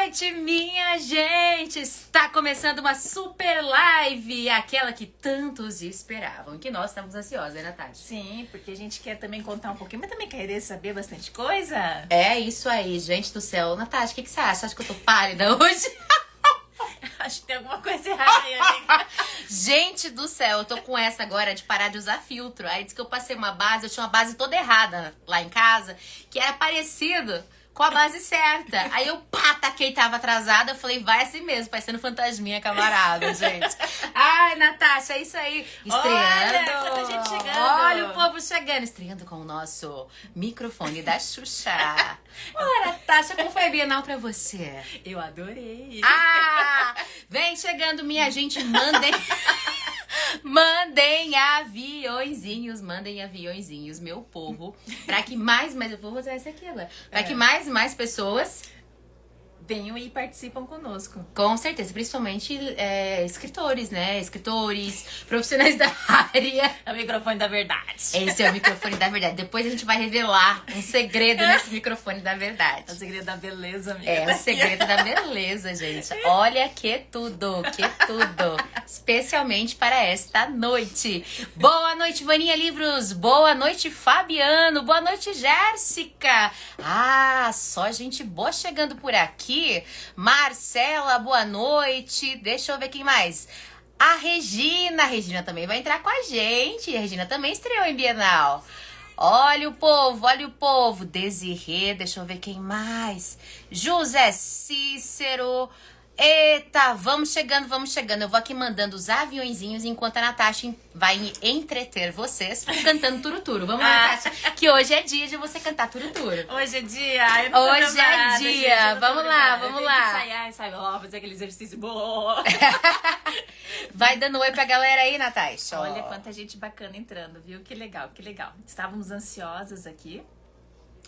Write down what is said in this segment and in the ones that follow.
noite, minha gente! Está começando uma super live, aquela que tantos esperavam, que nós estamos ansiosos, né, Natália? Sim, porque a gente quer também contar um pouquinho, mas também querer saber bastante coisa. É isso aí, gente do céu. Natália, o que você acha? Acha que eu tô pálida hoje? Acho que tem alguma coisa errada aí, amiga. Gente do céu, eu tô com essa agora de parar de usar filtro. Aí disse que eu passei uma base, eu tinha uma base toda errada lá em casa, que era parecido com a base certa. Aí eu, pá, taquei, tava atrasada. Eu falei, vai assim mesmo, parecendo fantasminha camarada, gente. Ai, Natasha, é isso aí. Estreando. Olha, quanta gente chegando. Olha o povo chegando. Estreando com o nosso microfone da Xuxa. Olha, Natasha, como foi a Bienal pra você? Eu adorei. Ah! Vem chegando, minha gente, mandem aviõezinhos, meu povo, pra que mas eu vou usar essa aqui agora, pra que mais e mais pessoas venham e participam conosco. Com certeza, principalmente escritores, né? Escritores, profissionais da área. É o microfone da verdade. Esse é o microfone da verdade. Depois a gente vai revelar um segredo nesse microfone da verdade. É o segredo da beleza, amiga. É o segredo da beleza, gente. Olha que tudo. Especialmente para esta noite. Boa noite, Vaninha Livros. Boa noite, Fabiano. Boa noite, Jéssica. Ah, só gente boa chegando por aqui. Marcela, boa noite. Deixa eu ver quem mais. A Regina também vai entrar com a gente. A Regina também estreou em Bienal. Olha o povo. Desirê, deixa eu ver quem mais. José Cícero. Eita, vamos chegando. Eu vou aqui mandando os aviõezinhos enquanto a Natasha vai entreter vocês cantando turuturo. Vamos lá, Natasha, que hoje é dia de você cantar turuturo. Hoje é dia. Eu não tô Hoje é dia. Gente, Vamos lá. Ensaiar, sabe? Ó, fazer aquele exercício bom. Vai dando oi pra galera aí, Natasha. Olha quanta gente bacana entrando, viu? Que legal. Estávamos ansiosas aqui,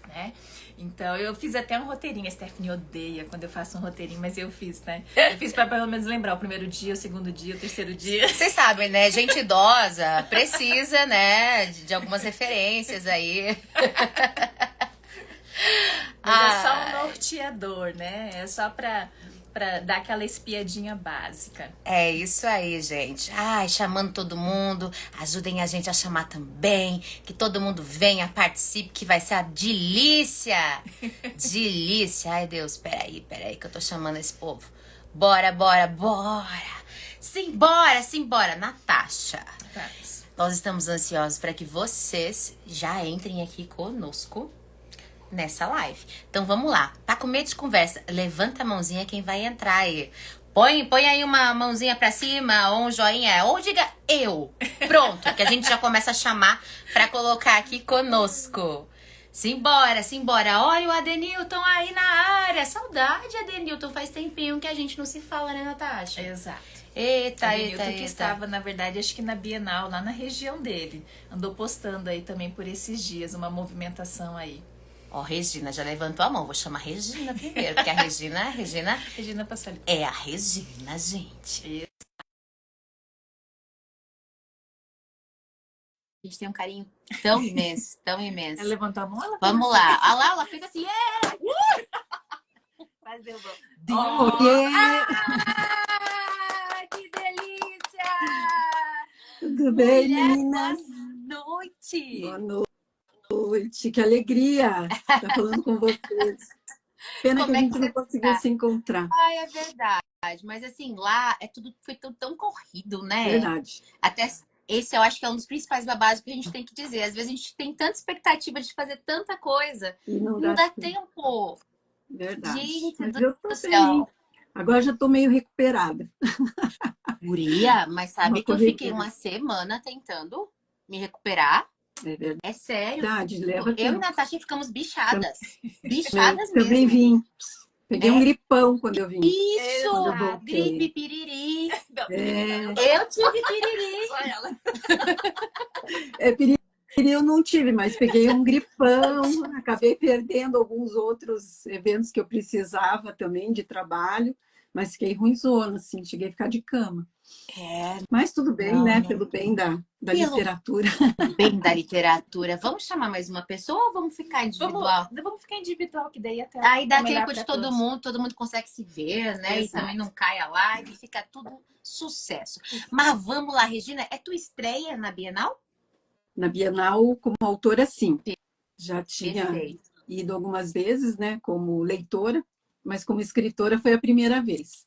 né? Então eu fiz até um roteirinho. A Stephanie odeia quando eu faço um roteirinho, mas eu fiz, né? Eu fiz pra pelo menos lembrar o primeiro dia, o segundo dia, o terceiro dia. Vocês sabem, né? Gente idosa precisa, né? De algumas referências aí. Mas é só um norteador, né? É só pra dar aquela espiadinha básica. É isso aí, gente. Ai, chamando todo mundo. Ajudem a gente a chamar também. Que todo mundo venha, participe, que vai ser a delícia. Delícia. Ai, Deus, peraí, que eu tô chamando esse povo. Bora. Simbora. Natasha. Vamos. Nós estamos ansiosos para que vocês já entrem aqui conosco nessa live. Então vamos lá. Tá com medo de conversa? Levanta a mãozinha quem vai entrar aí. Põe aí uma mãozinha pra cima ou um joinha ou diga eu. Pronto, que a gente já começa a chamar pra colocar aqui conosco. Simbora. Olha o Adenilton aí na área. Saudade, Adenilton. Faz tempinho que a gente não se fala, né, Natasha? Exato. Eita. Que estava, na verdade, acho que na Bienal, lá na região dele. Andou postando aí também por esses dias, uma movimentação aí. Ó, Regina já levantou a mão. Vou chamar a Regina primeiro, porque a Regina passou ali. é a Regina, gente. Isso. A gente tem um carinho tão imenso. Ela levantou a mão, ela Vamos lá. Olha lá, ela fez assim. Yeah! quase derrubou. Que delícia! Tudo bem, Mulher, meninas? boa noite! Boa noite, que alegria estar falando com vocês. Pena Como que a é gente que não você conseguiu tá? se encontrar. Ai, é verdade. Mas assim, lá foi tudo tão corrido, né? Verdade. Até esse eu acho que é um dos principais babados que a gente tem que dizer. Às vezes a gente tem tanta expectativa de fazer tanta coisa. E não Não dá tempo. Verdade. Gente Mas do eu tô céu. bem. Agora já estou meio recuperada. Guria, mas sabe Uma que eu fiquei correria. uma semana tentando me recuperar? É verdade. É sério. Leva Eu e tempo. Natasha ficamos bichadas. Bichadas Também mesmo. vim. Peguei um gripão quando eu vim. Isso! Quando eu voltei. Gripe, piriri. É, Eu tive piriri. Só ela. é perigo Eu não tive, mas peguei um gripão, acabei perdendo alguns outros eventos que eu precisava também de trabalho, mas fiquei ruimzona, assim, cheguei a ficar de cama. É, Mas tudo bem, não, né? não. Pelo bem da Pelo literatura. bem da literatura. Vamos chamar mais uma pessoa ou vamos ficar individual? Vamos ficar individual, que daí até Aí dá é melhor tempo de para todos. todo mundo consegue se ver, né? E Exato. também não cai a live, fica tudo sucesso. Mas vamos lá, Regina, é tua estreia na Bienal? Na Bienal, como autora, sim. Já tinha Perfeito. ido algumas vezes, né? Como leitora, mas como escritora foi a primeira vez.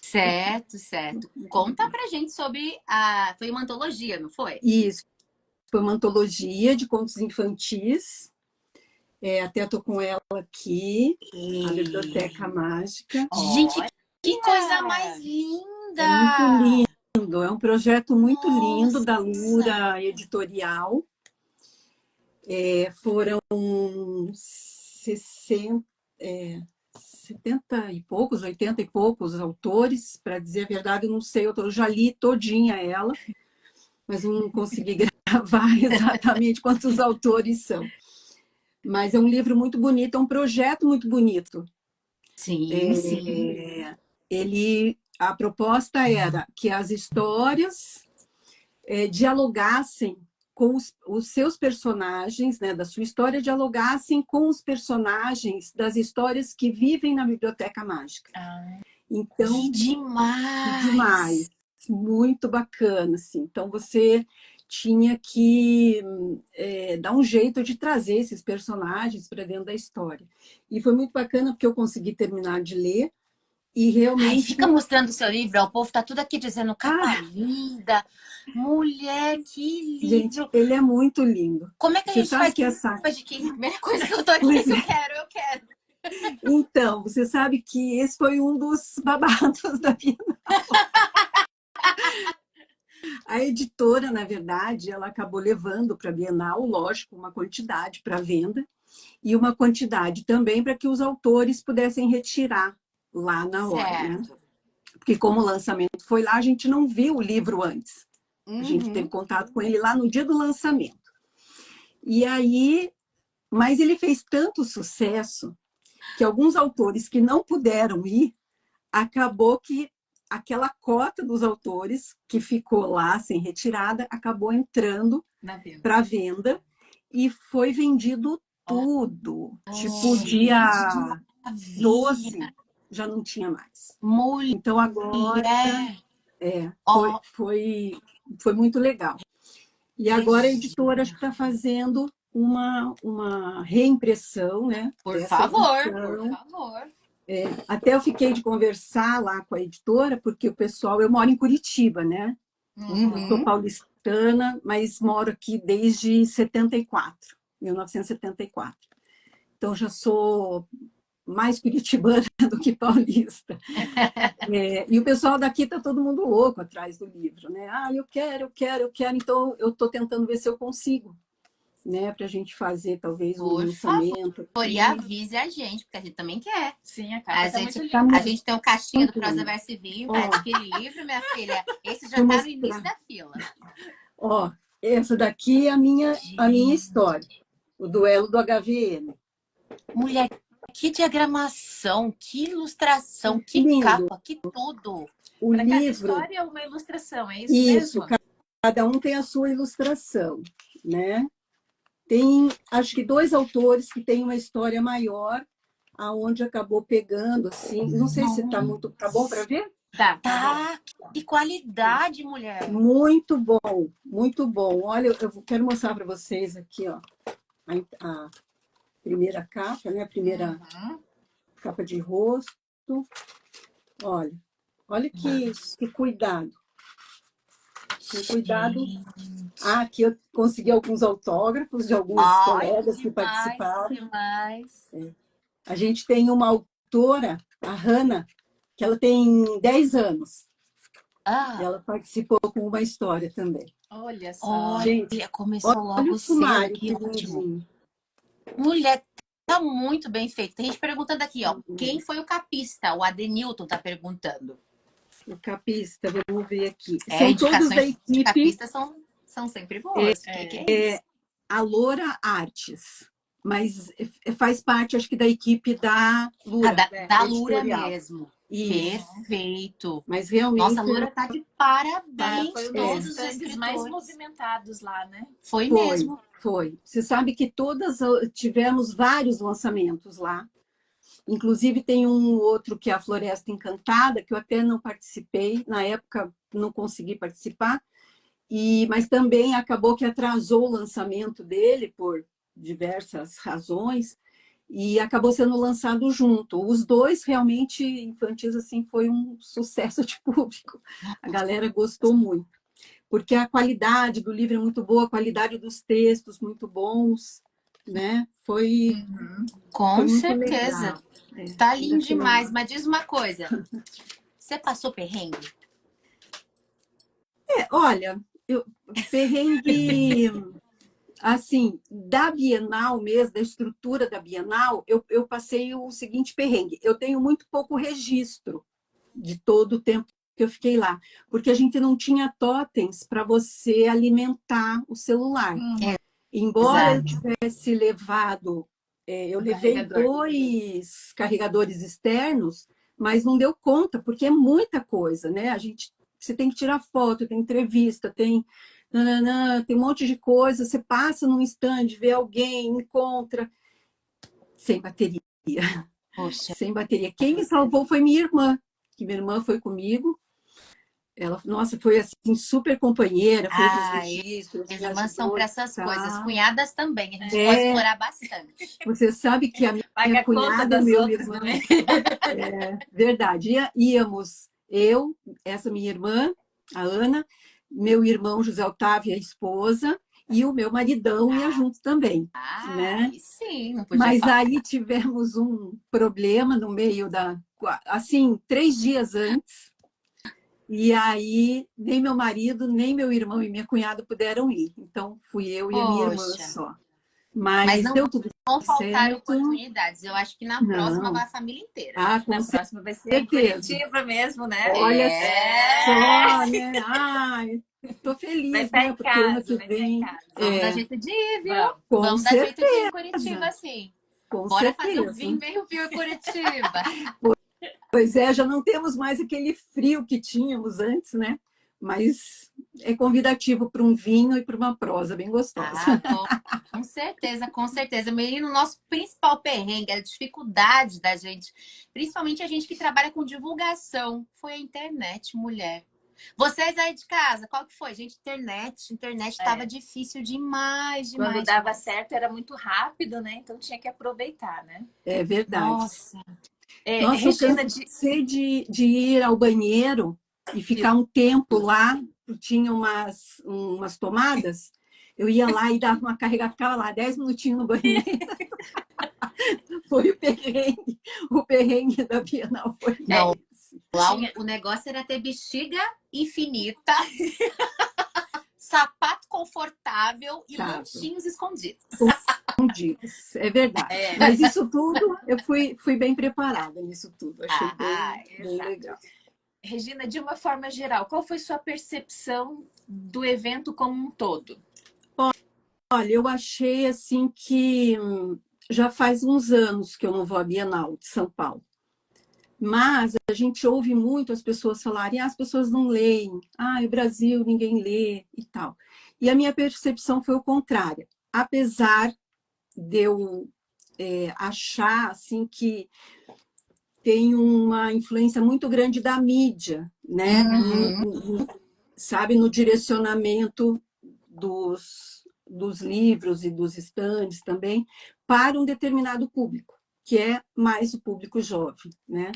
Certo, certo. Conta pra gente sobre Foi uma antologia, não foi? Isso, foi uma antologia de contos infantis. Até estou com ela aqui, a Biblioteca Mágica. Gente, que coisa Olha! mais linda! É muito lindo, é um projeto muito lindo da Nossa! Lura Editorial. Foram 70 e poucos, 80 e poucos autores, para dizer a verdade, eu não sei, eu já li todinha ela, mas não consegui gravar exatamente quantos autores são. Mas é um livro muito bonito, é um projeto muito bonito. Sim, sim. A proposta era que as histórias dialogassem com os seus personagens, né, da sua história, dialogassem com os personagens das histórias que vivem na Biblioteca Mágica. Então, Que demais! demais, muito bacana, assim. Então, você tinha que dar um jeito de trazer esses personagens para dentro da história. E foi muito bacana porque eu consegui terminar de ler e Ai, realmente... fica mostrando o seu livro, ó, o povo tá tudo aqui dizendo capa linda. Mulher, que Gente, livro! ele é muito lindo. Como é que a Você gente sabe faz que essa... capa de quem? Primeira coisa que eu tô aqui, Pois eu quero, eu quero. Então, você sabe que esse foi um dos babados da Bienal. A editora, na verdade, ela acabou levando para a Bienal, lógico, uma quantidade para venda e uma quantidade também para que os autores pudessem retirar lá na hora, né? Certo. Porque como o lançamento foi lá, a gente não viu o livro antes. A gente teve Uhum. contato com ele lá no dia do lançamento. E aí, mas ele fez tanto sucesso que alguns autores que não puderam ir, acabou que aquela cota dos autores que ficou lá sem retirada acabou entrando para venda e foi vendido tudo. Tipo, dia 12 já não tinha mais. Mulher. Então agora Ó, foi muito legal. E agora a editora está fazendo uma reimpressão, né? por Dessa favor, edição. por favor. Até eu fiquei de conversar lá com a editora, porque o pessoal, eu moro em Curitiba, né? Eu sou paulistana, mas moro aqui desde 74, 1974. Então já sou mais curitibana do que paulista. E o pessoal daqui está todo mundo louco atrás do livro, né? Ah, eu quero, eu quero, eu quero. Então eu estou tentando ver se eu consigo, né? Para a gente fazer talvez um Por lançamento. favor, e avise a gente, porque a gente também quer. Sim, a capa tá muito linda. A gente tem um caixinha do muito Prosa lindo. Verso e Vinho Ó. para adquirir livro, minha filha. Esse já Vou tá no mostrar. início da fila. Ó, essa daqui é a minha história, o duelo do HVM. Mulher, que diagramação, que ilustração, que Lindo. capa, que tudo. O Para cada livro, história é uma ilustração, é isso isso, mesmo? cada um tem a sua ilustração, né? Tem, acho que 2 autores que têm uma história maior, aonde acabou pegando, assim, não sei se tá bom para ver? Tá. Que qualidade, mulher. Muito bom, muito bom. Olha, eu quero mostrar para vocês aqui, ó, a primeira capa, né? A primeira capa de rosto. Olha que cuidado. Que cuidado. Aqui eu consegui alguns autógrafos de alguns colegas que participaram. Demais. A gente tem uma autora, a Hannah, que ela tem 10 anos. Ela participou com uma história também. Olha só. Olha, Gente, começou olha logo o cedo, sumário, que que ótimo. lindinho. Mulher, tá muito bem feito. Tem gente perguntando aqui, ó. Quem foi o capista? O Adenilton tá perguntando. O capista, vamos ver aqui. São todos da Indicações de equipe. capista são sempre boas. Que é isso? a Loura Artes, mas faz parte, acho que, da equipe da Lura, Da Lura editorial. mesmo. Isso. Perfeito. Mas realmente Nossa, a Lura tá de parabéns, Foi um todos dos os stands mais escritores. movimentados lá, né? Foi mesmo. foi. Você sabe que tivemos vários lançamentos lá. Inclusive tem um outro que é a Floresta Encantada, que eu até não participei, na época não consegui participar, mas também acabou que atrasou o lançamento dele por diversas razões e acabou sendo lançado junto. Os dois realmente infantis assim foi um sucesso de público. A galera gostou muito, porque a qualidade do livro é muito boa, a qualidade dos textos muito bons, né? Com Foi muito certeza. legal. Tá Ainda lindo tem demais. Mas diz uma coisa. Você passou perrengue? olha, perrengue, assim, da Bienal mesmo, da estrutura da Bienal, eu passei o seguinte perrengue. Eu tenho muito pouco registro de todo o tempo que eu fiquei lá, porque a gente não tinha totens para você alimentar o celular. Embora eu Exato. tivesse levado, eu levei 2 carregadores externos, mas não deu conta, porque é muita coisa, né? Você tem que tirar foto, tem entrevista, tem tem um monte de coisa. Você passa num stand, vê alguém, encontra, sem bateria. Poxa. Sem bateria. Quem me salvou foi minha irmã, que minha irmã foi comigo. Ela, nossa, foi assim, super companheira, fez os registros, me Irmãs são ajudou para e essas coisas. tal. Cunhadas também, a gente pode explorar bastante. Você sabe que a minha Paga a conta cunhada e das meu outras irmão. também. Verdade. Íamos eu, essa minha irmã, a Ana, meu irmão José Otávio, a esposa, e o meu maridão ia junto também, né? Aí sim, não podia Mas faltar. aí tivemos um problema no meio assim, 3 dias antes, e aí nem meu marido, nem meu irmão e minha cunhada puderam ir. Então fui eu e a minha irmã Poxa. só. Mas Mas não deu tudo vão faltar certo. oportunidades. Eu acho que na próxima Não. vai a família inteira. Ah, com Na próxima vai ser em certeza. Curitiba mesmo, né? Olha É. só, né? Ai, tô Vai feliz, estar né? em Porque ano casa, que vai estar em vem, casa. Vamos dar jeito de ir, viu? Vamos. com Vamos dar jeito de ir em certeza, Curitiba, sim. com Bora fazer o certeza. Vim Meio Viu em Curitiba. Pois é, já não temos mais aquele frio que tínhamos antes, né? Mas é convidativo para um vinho e para uma prosa bem gostosa. Com certeza, com certeza. Menino, nosso principal perrengue, a dificuldade da gente, principalmente a gente que trabalha com divulgação, foi a internet, mulher. Vocês aí de casa, qual que foi? Gente, internet estava difícil demais, Quando demais. dava certo era muito rápido, né? Então tinha que aproveitar, né? É verdade. Nossa. Nossa, eu Regina, cansei de ir ao banheiro e ficar um tempo lá, tinha umas tomadas, eu ia lá e dava uma carregada, ficava lá 10 minutinhos no banheiro. Foi o perrengue da Bienal foi Não, esse. lá o negócio era ter bexiga infinita, sapato confortável e Tá. lanchinhos escondidos. Escondidos, é verdade. Mas isso tudo, eu fui bem preparada nisso tudo. Achei bem legal. Regina, de uma forma geral, qual foi sua percepção do evento como um todo? Olha, eu achei assim que já faz uns anos que eu não vou à Bienal de São Paulo. Mas a gente ouve muito as pessoas falarem, as pessoas não leem, o Brasil ninguém lê e tal. E a minha percepção foi o contrário. Apesar de eu achar assim que tem uma influência muito grande da mídia, né? Sabe, no direcionamento dos livros e dos estandes também para um determinado público, que é mais o público jovem, né?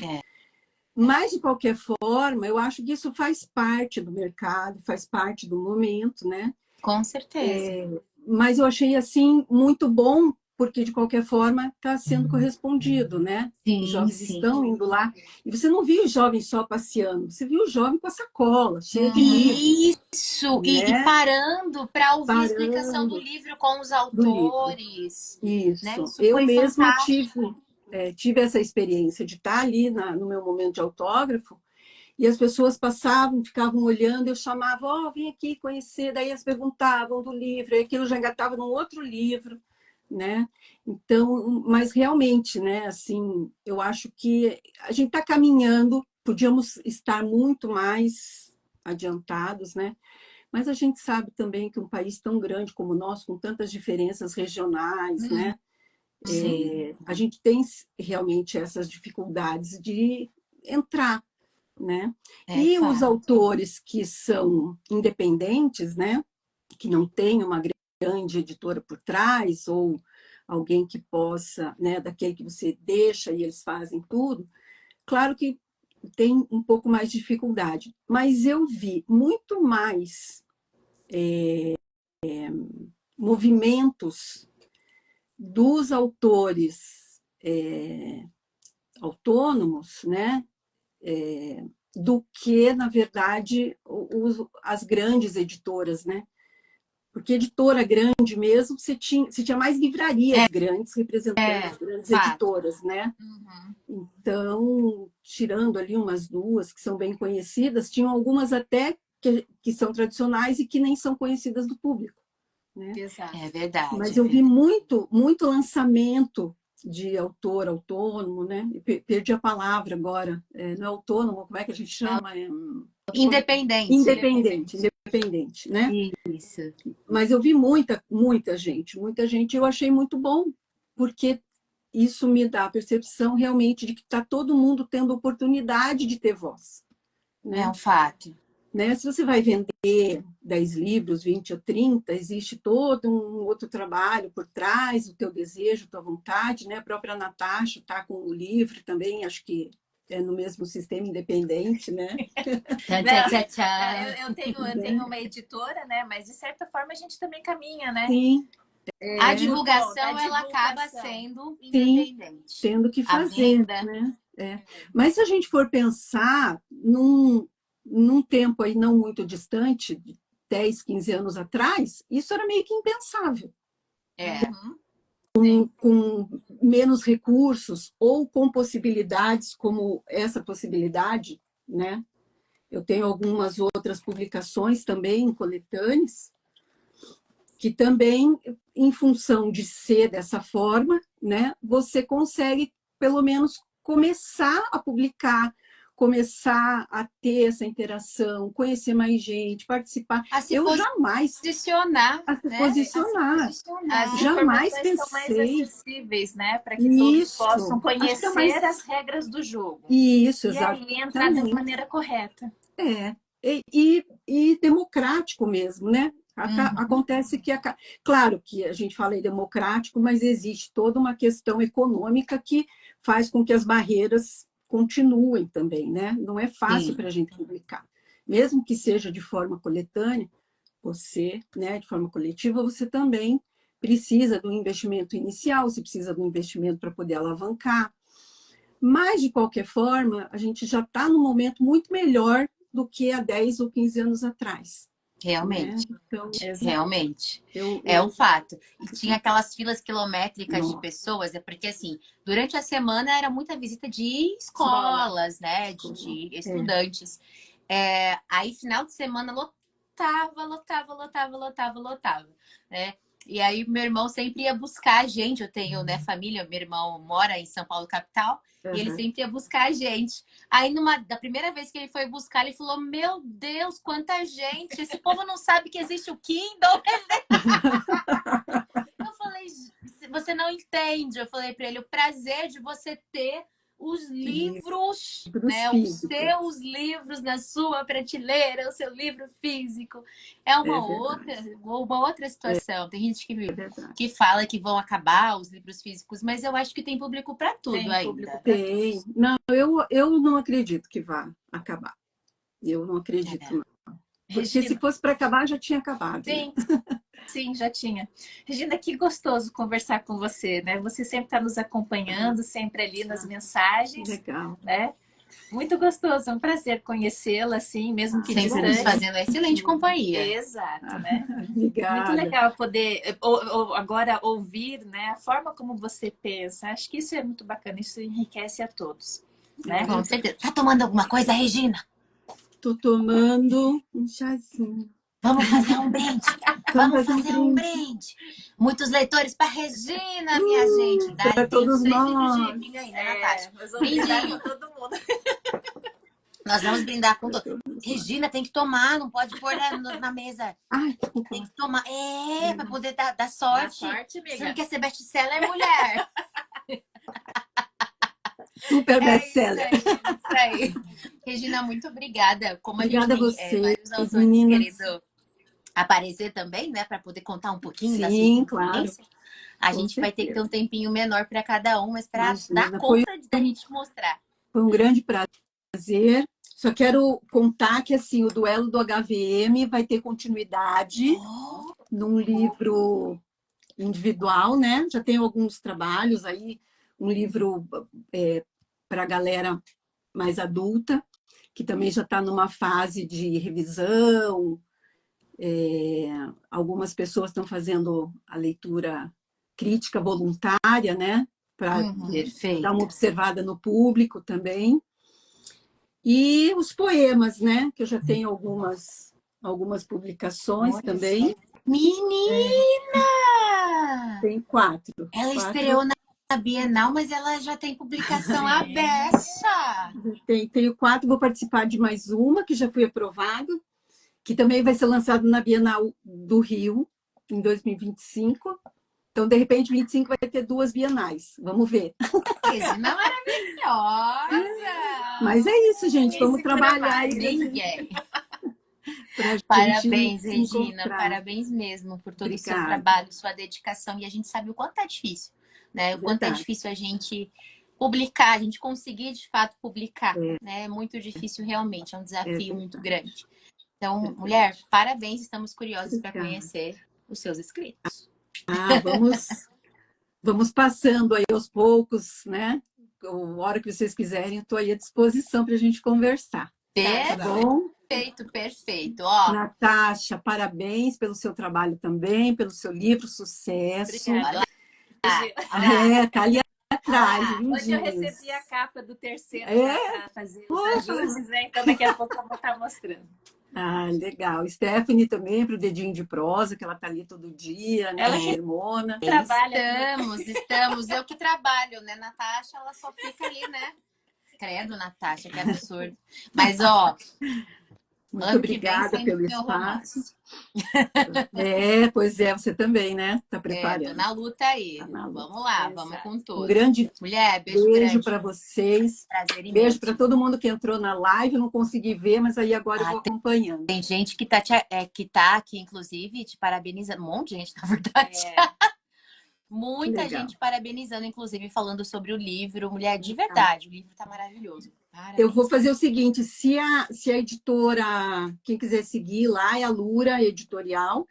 Mas, de qualquer forma, eu acho que isso faz parte do mercado, faz parte do momento, né? Com certeza. Mas eu achei, assim, muito bom, porque, de qualquer forma, está sendo correspondido, né? Sim, os jovens sim. estão indo lá. E você não viu o jovem só passeando, você viu o jovem com a sacola, cheia de livros. Isso, né? e parando para ouvir a explicação do Parando livro com os do livro. autores. Isso. Né? Isso Eu foi mesma fantástico. tive essa experiência de estar ali no meu momento de autógrafo, E as pessoas passavam, ficavam olhando, eu chamava, ó, vem aqui conhecer, daí elas perguntavam do livro, e aquilo já engatava num outro livro, né? Então, mas realmente, né, assim, eu acho que a gente está caminhando, podíamos estar muito mais adiantados, né? Mas a gente sabe também que um país tão grande como o nosso, com tantas diferenças regionais, né? A gente tem realmente essas dificuldades de entrar, né? E os autores que são independentes, né? Que não tem uma grande editora por trás ou alguém que possa, né? Daquele que você deixa e eles fazem tudo. Claro que tem um pouco mais de dificuldade, mas eu vi muito mais movimentos dos autores autônomos, né? Do que, na verdade, as grandes editoras, né? Porque editora grande mesmo, você tinha mais livrarias grandes representando as grandes editoras, né? Então, tirando ali umas duas que são bem conhecidas, tinham algumas até que são tradicionais e que nem são conhecidas do público, né? Exato. É verdade. Mas eu vi muito lançamento de autor autônomo, né? Perdi a palavra agora. Não é autônomo, como é que a gente chama? Independente. Independente, né? Isso. Mas eu vi muita gente. Eu achei muito bom, porque isso me dá a percepção realmente de que está todo mundo tendo oportunidade de ter voz. Né? É um fato. Né? Se você vai vender 10 livros, 20 ou 30, existe todo um outro trabalho por trás, o teu desejo, a tua vontade, né? A própria Natasha está com o livro também, acho que é no mesmo sistema independente, né? Eu tenho uma editora, né? Mas de certa forma a gente também caminha, né? Sim. A divulgação, ela acaba sendo independente. Sim, tendo que fazer, né? Mas se a gente for pensar num tempo aí não muito distante, 10, 15 anos atrás, isso era meio que impensável. Com menos recursos ou com possibilidades como essa possibilidade, né? Eu tenho algumas outras publicações também em coletâneas, que também, em função de ser dessa forma, né, você consegue, pelo menos, começar a publicar, começar a ter essa interação, conhecer mais gente, participar. Eu jamais... Posicionar. A se posicionar. As jamais informações pensei... são mais acessíveis, né? Para que todos possam conhecer as regras do jogo. Isso, e aí entrar da maneira correta. E democrático mesmo, né? Acontece que, claro que a gente fala em democrático, mas existe toda uma questão econômica que faz com que as barreiras continuem também, né? Não é fácil para a gente publicar. Mesmo que seja de forma coletânea, você, né, de forma coletiva, você também precisa do investimento inicial, você precisa do investimento para poder alavancar. Mas, de qualquer forma, a gente já está num momento muito melhor do que há 10 ou 15 anos atrás. Realmente. Né? Então, realmente. É um fato. E tinha aquelas filas quilométricas de pessoas, porque assim, durante a semana era muita visita de escolas, né? De estudantes. Aí, final de semana, lotava, né? E aí, meu irmão sempre ia buscar a gente. Eu tenho, né, família, meu irmão mora em São Paulo, capital, e ele sempre ia buscar a gente. Aí, da primeira vez que ele foi buscar, ele falou: Meu Deus, quanta gente! Esse povo não sabe que existe o Kindle. Eu falei: Você não entende. Eu falei para ele: o prazer de você ter os livros, né? Os seus livros na sua prateleira, o seu livro físico. É uma outra situação. Tem gente que fala que vão acabar os livros físicos, mas eu acho que tem público para tudo ainda. Tem. Não, eu não acredito que vá acabar. Eu não acredito, não. Porque se fosse para acabar, já tinha acabado. Sim. Né? Sim, já tinha. Regina, que gostoso conversar com você, né? Você sempre está nos acompanhando, sempre ali nas mensagens. Legal. Né? Muito gostoso, é um prazer conhecê-la, assim, mesmo que sempre nos fazendo excelente companhia. Exato, né? Obrigada. Muito legal poder agora ouvir, né, a forma como você pensa. Acho que isso é muito bacana, isso enriquece a todos. Né? Com certeza. Tá tomando alguma coisa, Regina? Tô tomando um chazinho. Vamos fazer um brinde. Vamos Vamos fazer um brinde. Muitos leitores para Regina, minha gente. Para Tem todos uns 3 nós. brindinhos aí, né, Natasha? Nós vamos brindar Brindinho. com todo mundo. Nós vamos brindar com todo. Regina, tem que tomar, não pode pôr na mesa. Ai, desculpa. Tem que tomar. Para poder dar sorte. Dá sorte, amiga. Você não quer ser best-seller, mulher? Super É best-seller. isso aí. Regina, muito obrigada. Como Obrigada a gente a tem vocês, vários autores meninas. querido aparecer também, né? Para poder contar um pouquinho da sua Sim, claro. experiência. A Com gente vai ter que ter certeza. um tempinho menor para cada um, mas para Imagina, dar conta da gente mostrar. Foi um grande prazer. Só quero contar que assim, o duelo do HVM vai ter continuidade num livro individual, né? Já tem alguns trabalhos aí, um livro para a galera mais adulta, que também já está numa fase de revisão. Algumas pessoas estão fazendo a leitura crítica voluntária, né? Para dar uma observada no público também. E os poemas, né? Que eu já tenho algumas publicações também. Menina! Tem 4. Ela estreou na Bienal, mas ela já tem publicação aberta. Tenho 4, vou participar de mais uma, que já foi aprovado, que também vai ser lançado na Bienal do Rio, em 2025. Então, de repente, 25 vai ter 2 bienais. Vamos ver. Regina maravilhosa! Mas é isso, gente. Vamos trabalhar. Ninguém. Parabéns, Regina. Parabéns mesmo por todo o seu trabalho, sua dedicação. E a gente sabe o quanto é difícil, né? O quanto é difícil a gente publicar, a gente conseguir de fato publicar, né? É muito difícil realmente, é um desafio muito grande. Então, mulher, parabéns, estamos curiosos para conhecer os seus escritos. Vamos passando aí aos poucos, né? A hora que vocês quiserem, eu estou aí à disposição para a gente conversar. Tá bom? Perfeito. Ó, Natasha, parabéns pelo seu trabalho também, pelo seu livro, sucesso. Obrigada. Tá ali atrás, Hoje eu recebi a capa do terceiro para fazer os ajustes, né? Então daqui a pouco eu vou estar mostrando. Legal. Stephanie também, para o Dedinho de Prosa, que ela tá ali todo dia, né? Ela irmã. Estamos. Eu que trabalho, né? Natasha, ela só fica ali, né? Credo, Natasha, que absurdo. Mas, ó... Muito obrigada pelo espaço. Pois é, você também, né? Tá preparando. Tô na luta aí. Vamos lá, vamos com tudo. Um grande mulher, beijo para vocês. Prazer imenso. Beijo para todo mundo que entrou na live. Eu não consegui ver, mas aí agora eu vou acompanhando. Tem gente que tá aqui, inclusive, te parabenizando. Um monte de gente, na verdade. Muita gente parabenizando, inclusive, falando sobre o livro. Mulher, de verdade, o livro tá maravilhoso. Parabéns. Eu vou fazer o seguinte, se a editora, quem quiser seguir lá, é a Lura Editorial,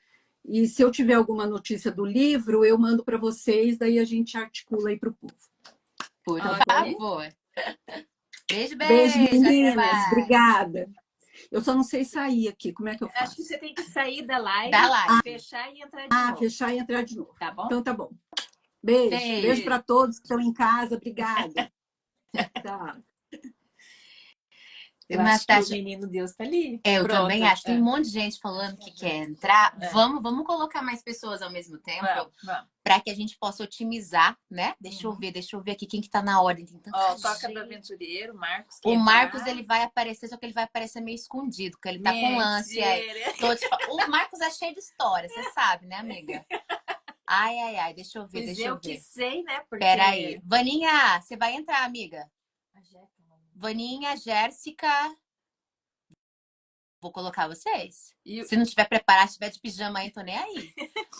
e se eu tiver alguma notícia do livro, eu mando para vocês, daí a gente articula aí para o povo. Por favor. Beijo, meninas. Obrigada. Eu só não sei sair aqui, como é que eu faço? Acho que você tem que sair da live, fechar e entrar de novo. Fechar e entrar de novo. Tá bom? Então tá bom. Beijo para todos que estão em casa. Obrigada. Tá. Eu acho que o menino Deus tá ali. Eu também acho. Tem um monte de gente falando que quer entrar. Vamos colocar mais pessoas ao mesmo tempo para que a gente possa otimizar, né? Deixa eu ver aqui quem que tá na ordem. Tem tanta gente. Toca do aventureiro, Marcos. O Marcos, ele vai aparecer, só que ele vai aparecer meio escondido, porque ele tá com lance aí. O Marcos é cheio de história, você sabe, né, amiga? Ai, deixa eu ver, eu que sei, né? Porque... Peraí. Vaninha, você vai entrar, amiga? Vaninha, Jéssica. Vou colocar vocês. Se não estiver preparado, se estiver de pijama aí, tô nem aí.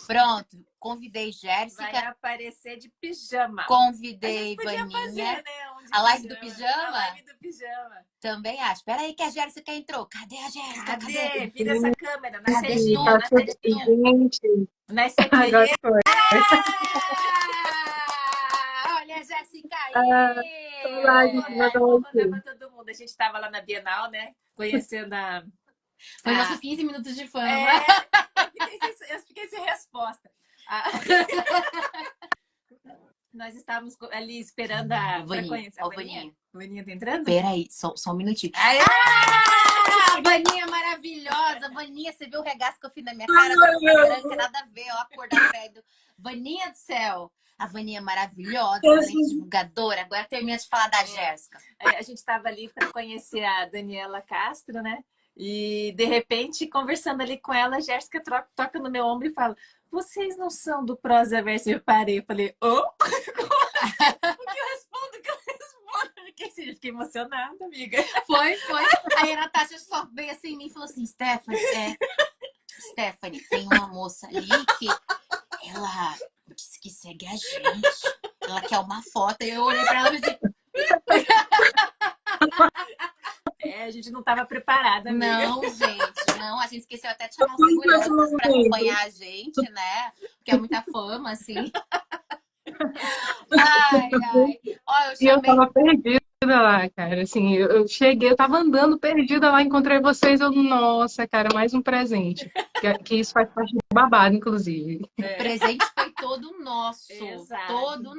Pronto. Convidei Jéssica. Vai aparecer de pijama. Convidei Vaninha. Fazer, né? A live do pijama? A live do pijama. Também acho. Espera aí que a Jéssica entrou. Cadê a Jéssica? Cadê? Vira essa câmera. Na Agora foi. Olha a Jéssica aí. Olá, gente, boa noite. Pra todo mundo. A gente estava lá na Bienal, né? Conhecendo a... Foi nossos 15 minutos de fama. Eu fiquei sem resposta. Nós estávamos ali esperando a... Vaninha. A Vaninha tá entrando? Peraí, só um minutinho. Ah, Vaninha maravilhosa. Vaninha, você viu o regaço que eu fiz na minha cara? Branca, nada a ver, ó, a cor da pele. Vaninha do céu. A Vaninha maravilhosa, excelente divulgadora. Agora termina de falar da Jéssica. A gente estava ali para conhecer a Daniela Castro, né? E, de repente, conversando ali com ela, a Jéssica toca no meu ombro e fala: vocês não são do Prosa Verso? Eu parei, eu falei: oh? O que eu respondo? O que eu respondo? Fiquei emocionada, amiga. Foi. Aí a Natasha só veio assim em mim e falou assim: Stephanie, tem uma moça ali que ela disse que segue a gente. Ela quer uma foto. E eu olhei pra ela e disse: a gente não estava preparada, amiga. não, gente, não. A gente esqueceu até de chamar os seguranças pra acompanhar a gente, né? Porque é muita fama, assim. Ai. Ó, E eu tava perdida lá, cara. Assim, eu cheguei, eu tava andando perdida lá, encontrei vocês. Nossa, cara, mais um presente. Que isso faz parte do babado, inclusive. O presente foi todo nosso. Exato. Todo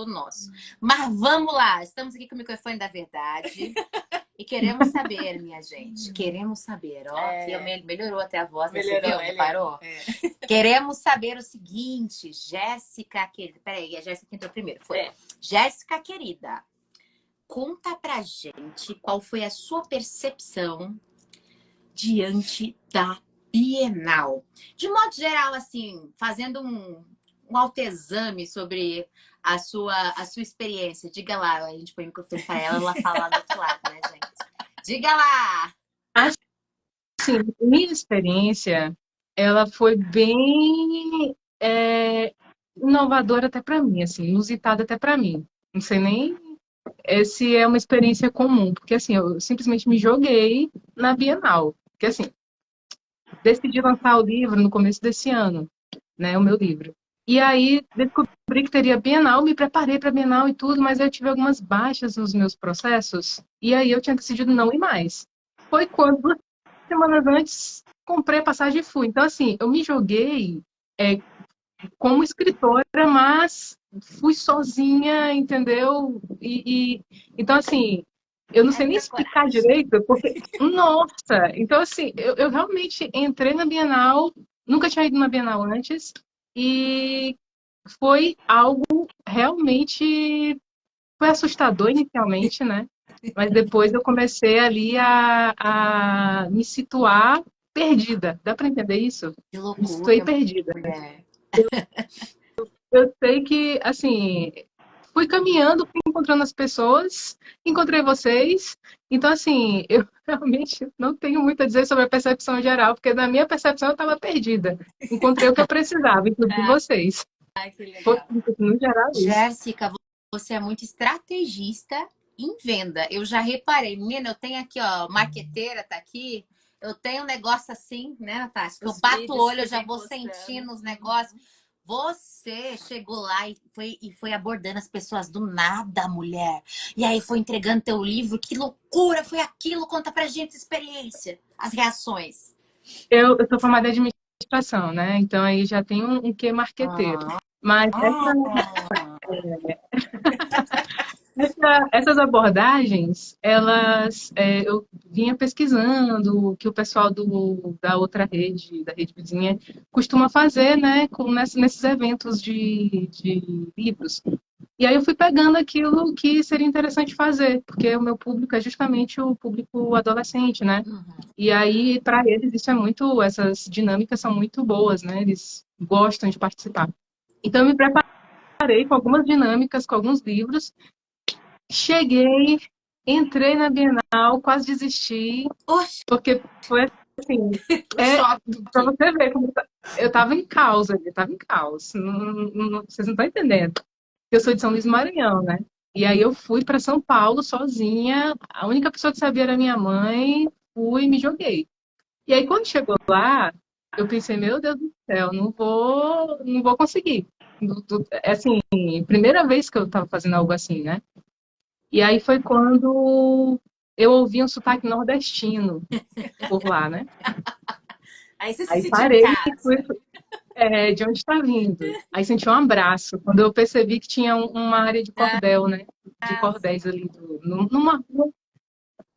nosso. Mas vamos lá. Estamos aqui com o microfone da verdade. E queremos saber, minha gente. Queremos saber. Ó, que melhorou até a voz, né? Você viu? Reparou? Queremos saber o seguinte, Jéssica, querida. Peraí, a Jéssica que entrou primeiro. Foi. Jéssica, querida, conta pra gente qual foi a sua percepção diante da Bienal. De modo geral, assim, fazendo um autoexame sobre a sua experiência. Diga lá, a gente põe o microfone pra ela fala do outro lado, né, gente? Diga lá! Assim, minha experiência, ela foi bem inovadora até para mim, assim, inusitada até para mim. Não sei nem se é uma experiência comum, porque assim, eu simplesmente me joguei na Bienal. Porque assim, decidi lançar o livro no começo desse ano, né, o meu livro. E aí descobri que teria Bienal, me preparei para Bienal e tudo, mas eu tive algumas baixas nos meus processos, e aí eu tinha decidido não ir mais. Foi quando, 2 semanas antes, comprei a passagem e fui. Então, assim, eu me joguei como escritora, mas fui sozinha, entendeu? Então, assim, eu não sei nem explicar direito, porque, nossa! Então, assim, eu realmente entrei na Bienal, nunca tinha ido na Bienal antes, e foi algo realmente... Foi assustador inicialmente, né? Mas depois eu comecei ali a me situar perdida. Dá para entender isso? Que Me loucura. situei perdida. Eu sei que, assim, fui caminhando, fui encontrando as pessoas, encontrei vocês. Então, assim, eu realmente não tenho muito a dizer sobre a percepção geral, porque na minha percepção eu estava perdida. Encontrei o que eu precisava, inclusive vocês. Ai, que legal. Foi, no geral, isso. Jéssica, você é muito estrategista em venda. Eu já reparei. Menina, eu tenho aqui, ó, marqueteira tá aqui. Eu tenho um negócio assim, né, Natasha? Eu bato o olho, eu já vou sentindo os negócios. Você chegou lá e foi abordando as pessoas do nada, mulher. E aí foi entregando teu livro. Que loucura foi aquilo? Conta pra gente a experiência, as reações. Eu sou formada em administração, né? Então aí já tem um quê marqueteiro. Mas essas abordagens, eu vinha pesquisando o que o pessoal da outra rede, da rede vizinha, costuma fazer, né, nesses eventos de livros. E aí eu fui pegando aquilo que seria interessante fazer, porque o meu público é justamente o público adolescente, né? E aí, para eles, essas dinâmicas são muito boas, né? Eles gostam de participar. Então, eu me preparei com algumas dinâmicas, com alguns livros. Cheguei, entrei na Bienal, quase desisti, porque foi assim, para você ver como eu estava em caos ali, vocês não estão entendendo. Eu sou de São Luís do Maranhão, né? E aí eu fui para São Paulo sozinha, a única pessoa que sabia era minha mãe, fui e me joguei. E aí quando chegou lá, eu pensei, meu Deus do céu, não vou conseguir. Assim, primeira vez que eu estava fazendo algo assim, né? E aí foi quando eu ouvi um sotaque nordestino por lá, né? Aí você se Aí sentiu parei em e fui, de onde está vindo. Aí senti um abraço, quando eu percebi que tinha uma área de cordel, né? De cordéis ali.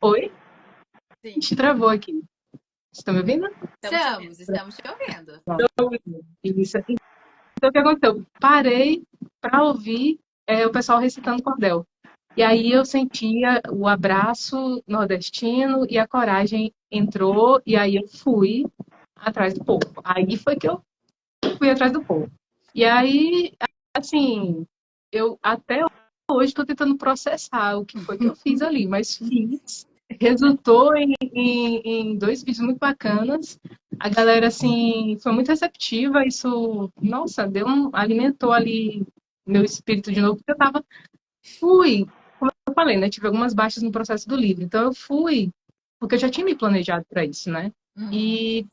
Oi? Sim. Te travou aqui. Vocês estão me ouvindo? Estamos te ouvindo. Isso. Então, o que aconteceu? Parei para ouvir o pessoal recitando cordel. E aí eu sentia o abraço nordestino e a coragem entrou, e aí eu fui atrás do povo. Aí foi que eu fui atrás do povo. E aí, assim, eu até hoje estou tentando processar o que foi que eu fiz ali, mas fiz. Resultou em 2 vídeos muito bacanas. A galera, assim, foi muito receptiva. Isso, nossa, alimentou ali meu espírito de novo, porque fui, como eu falei, né? Tive algumas baixas no processo do livro. Então, eu fui, porque eu já tinha me planejado para isso, né? E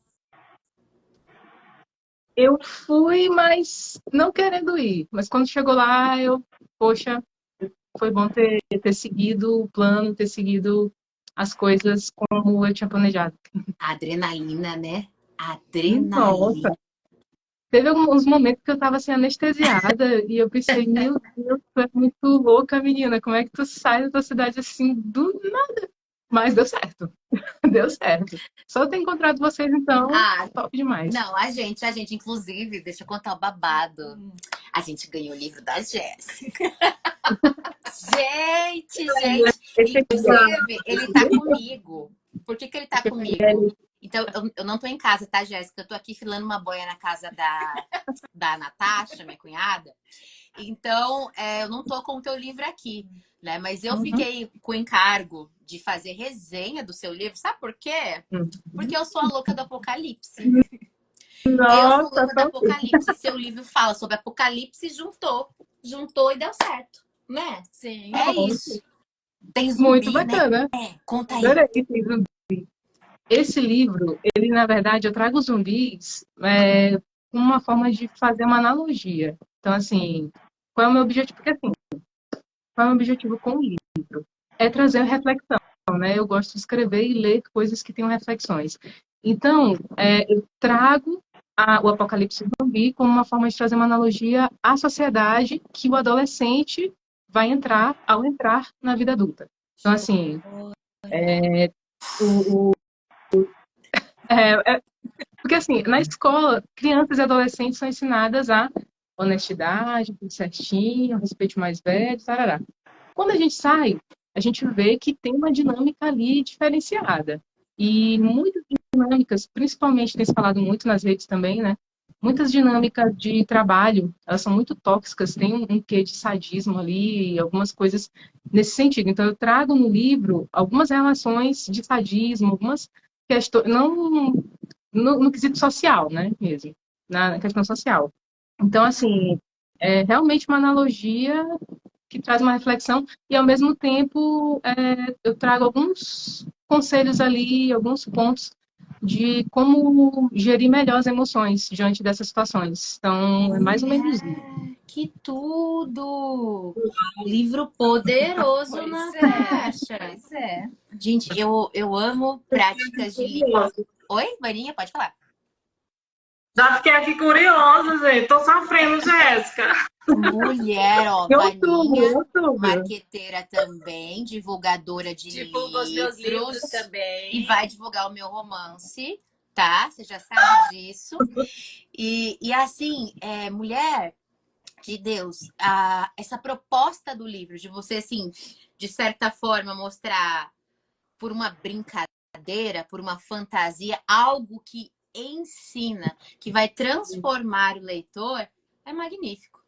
eu fui, mas não querendo ir. Mas quando chegou lá, poxa, foi bom ter seguido o plano, ter seguido as coisas como eu tinha planejado. Adrenalina, né? Nossa, Adrenalina. teve alguns momentos que eu estava assim, anestesiada, e eu pensei, meu Deus, tu é muito louca, menina, como é que tu sai da tua cidade assim, do nada? Mas deu certo, deu certo. Só ter encontrado vocês, então, top demais. Não, a gente, inclusive, deixa eu contar o babado. A gente ganhou o livro da Jéssica. Gente. Inclusive, ele tá comigo. Por que ele tá comigo? Então, eu não tô em casa, tá, Jéssica? Eu tô aqui filando uma boia na casa da Natasha, minha cunhada. Então, eu não tô com o teu livro aqui, né? Mas eu fiquei com o encargo de fazer resenha do seu livro. Sabe por quê? Porque eu sou a louca do Apocalipse. Eu sou louca do Apocalipse. Seu livro fala sobre Apocalipse, juntou e deu certo, né? Sim. É isso. Tem zumbi, muito bacana. né? Conta aí. Adorei esse zumbi. Esse livro, ele, na verdade, eu trago os zumbis como uma forma de fazer uma analogia. Então, assim, qual é o meu objetivo? Porque, assim, qual é o meu objetivo com o livro? É trazer reflexão, né? Eu gosto de escrever e ler coisas que tenham reflexões. Então, eu trago o Apocalipse Zumbi como uma forma de trazer uma analogia à sociedade que o adolescente vai entrar ao entrar na vida adulta. Então, assim, porque, assim, na escola, crianças e adolescentes são ensinadas a honestidade, tudo certinho, respeito mais velho, tarará. Quando a gente sai, a gente vê que tem uma dinâmica ali diferenciada. E muitas dinâmicas, principalmente tem se falado muito nas redes também, né? Muitas dinâmicas de trabalho, elas são muito tóxicas, tem um quê de sadismo ali, algumas coisas nesse sentido. Então, eu trago no livro algumas relações de sadismo, algumas questões, não no quesito social, né, mesmo, na questão social. Então, assim, é realmente uma analogia que traz uma reflexão e, ao mesmo tempo, eu trago alguns conselhos ali, alguns pontos de como gerir melhor as emoções diante dessas situações. Então, é mais ou menos isso. Que tudo! Livro poderoso, Natasha. Pois é. Gente, eu amo práticas de livro. Oi, Vaninha, pode falar. Já fiquei aqui curiosa, gente. Tô sofrendo, Jéssica. Mulher, ó, Outubro, Vaninha, outubro. marqueteira também, divulgadora de Divulga os meus livros também. e vai divulgar o meu romance, tá? Você já sabe disso. E assim, mulher de Deus, essa proposta do livro, de você, assim, de certa forma, mostrar por uma brincadeira, por uma fantasia, algo que ensina, que vai transformar o leitor, é magnífico,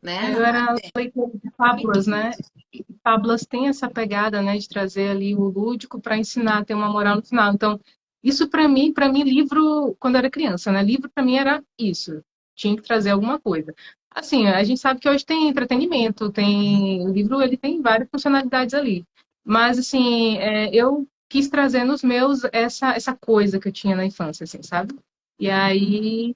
né? Eu era leitora de fábulas, né? E fábulas tem essa pegada, né, de trazer ali o lúdico para ensinar, ter uma moral no final. Então, isso para mim, livro, quando eu era criança, né? Livro para mim era isso. Tinha que trazer alguma coisa. Assim, a gente sabe que hoje tem entretenimento, o livro ele tem várias funcionalidades ali. Mas assim, eu quis trazer nos meus essa coisa que eu tinha na infância, assim, sabe? E aí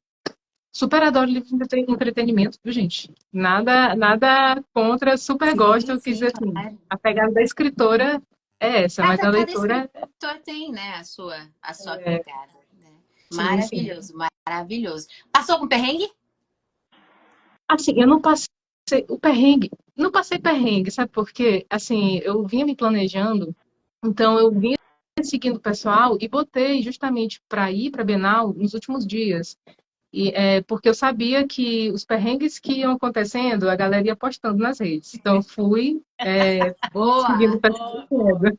super adoro livro de entretenimento, viu, gente? Nada contra, super gosto. Eu quis dizer assim, Claro. a pegada da escritora é essa, mas a Cada leitora escritor tem, né, a sua é, pegada. Né? sim. Maravilhoso. Passou com perrengue? Assim, eu não passei o perrengue, não passei perrengue, sabe por quê? Assim, eu vinha me planejando, então eu vinha seguindo o pessoal e botei justamente para ir para a Bienal nos últimos dias. E, porque eu sabia que os perrengues que iam acontecendo, a galera ia postando nas redes. Então, eu fui seguindo Boa! o pessoal todo.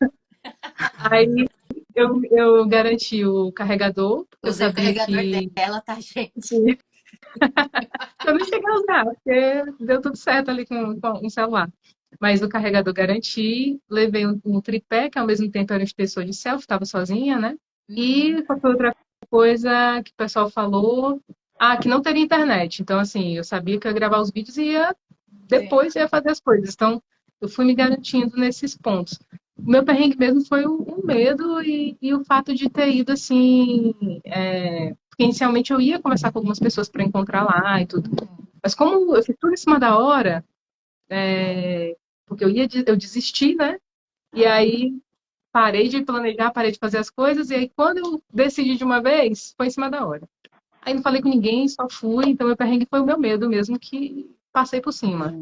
Aí, eu garanti o carregador, porque eu Usei o sabia carregador que dela, tá, gente? eu não cheguei a usar, porque deu tudo certo ali com o celular. Mas o carregador garanti, levei um tripé, que ao mesmo tempo era um extensor de selfie, estava sozinha, né? E qual foi outra coisa que o pessoal falou? Ah, que não teria internet. Então, assim, eu sabia que eu ia gravar os vídeos e depois ia fazer as coisas. Então, eu fui me garantindo nesses pontos. O meu perrengue mesmo foi o medo e o fato de ter ido, assim, porque inicialmente eu ia conversar com algumas pessoas para encontrar lá e tudo. Mas como eu fiz tudo em cima da hora, porque eu desisti, né? E aí parei de planejar, parei de fazer as coisas, e aí quando eu decidi de uma vez, foi em cima da hora. Aí não falei com ninguém, só fui, então meu perrengue foi o meu medo mesmo, que passei por cima.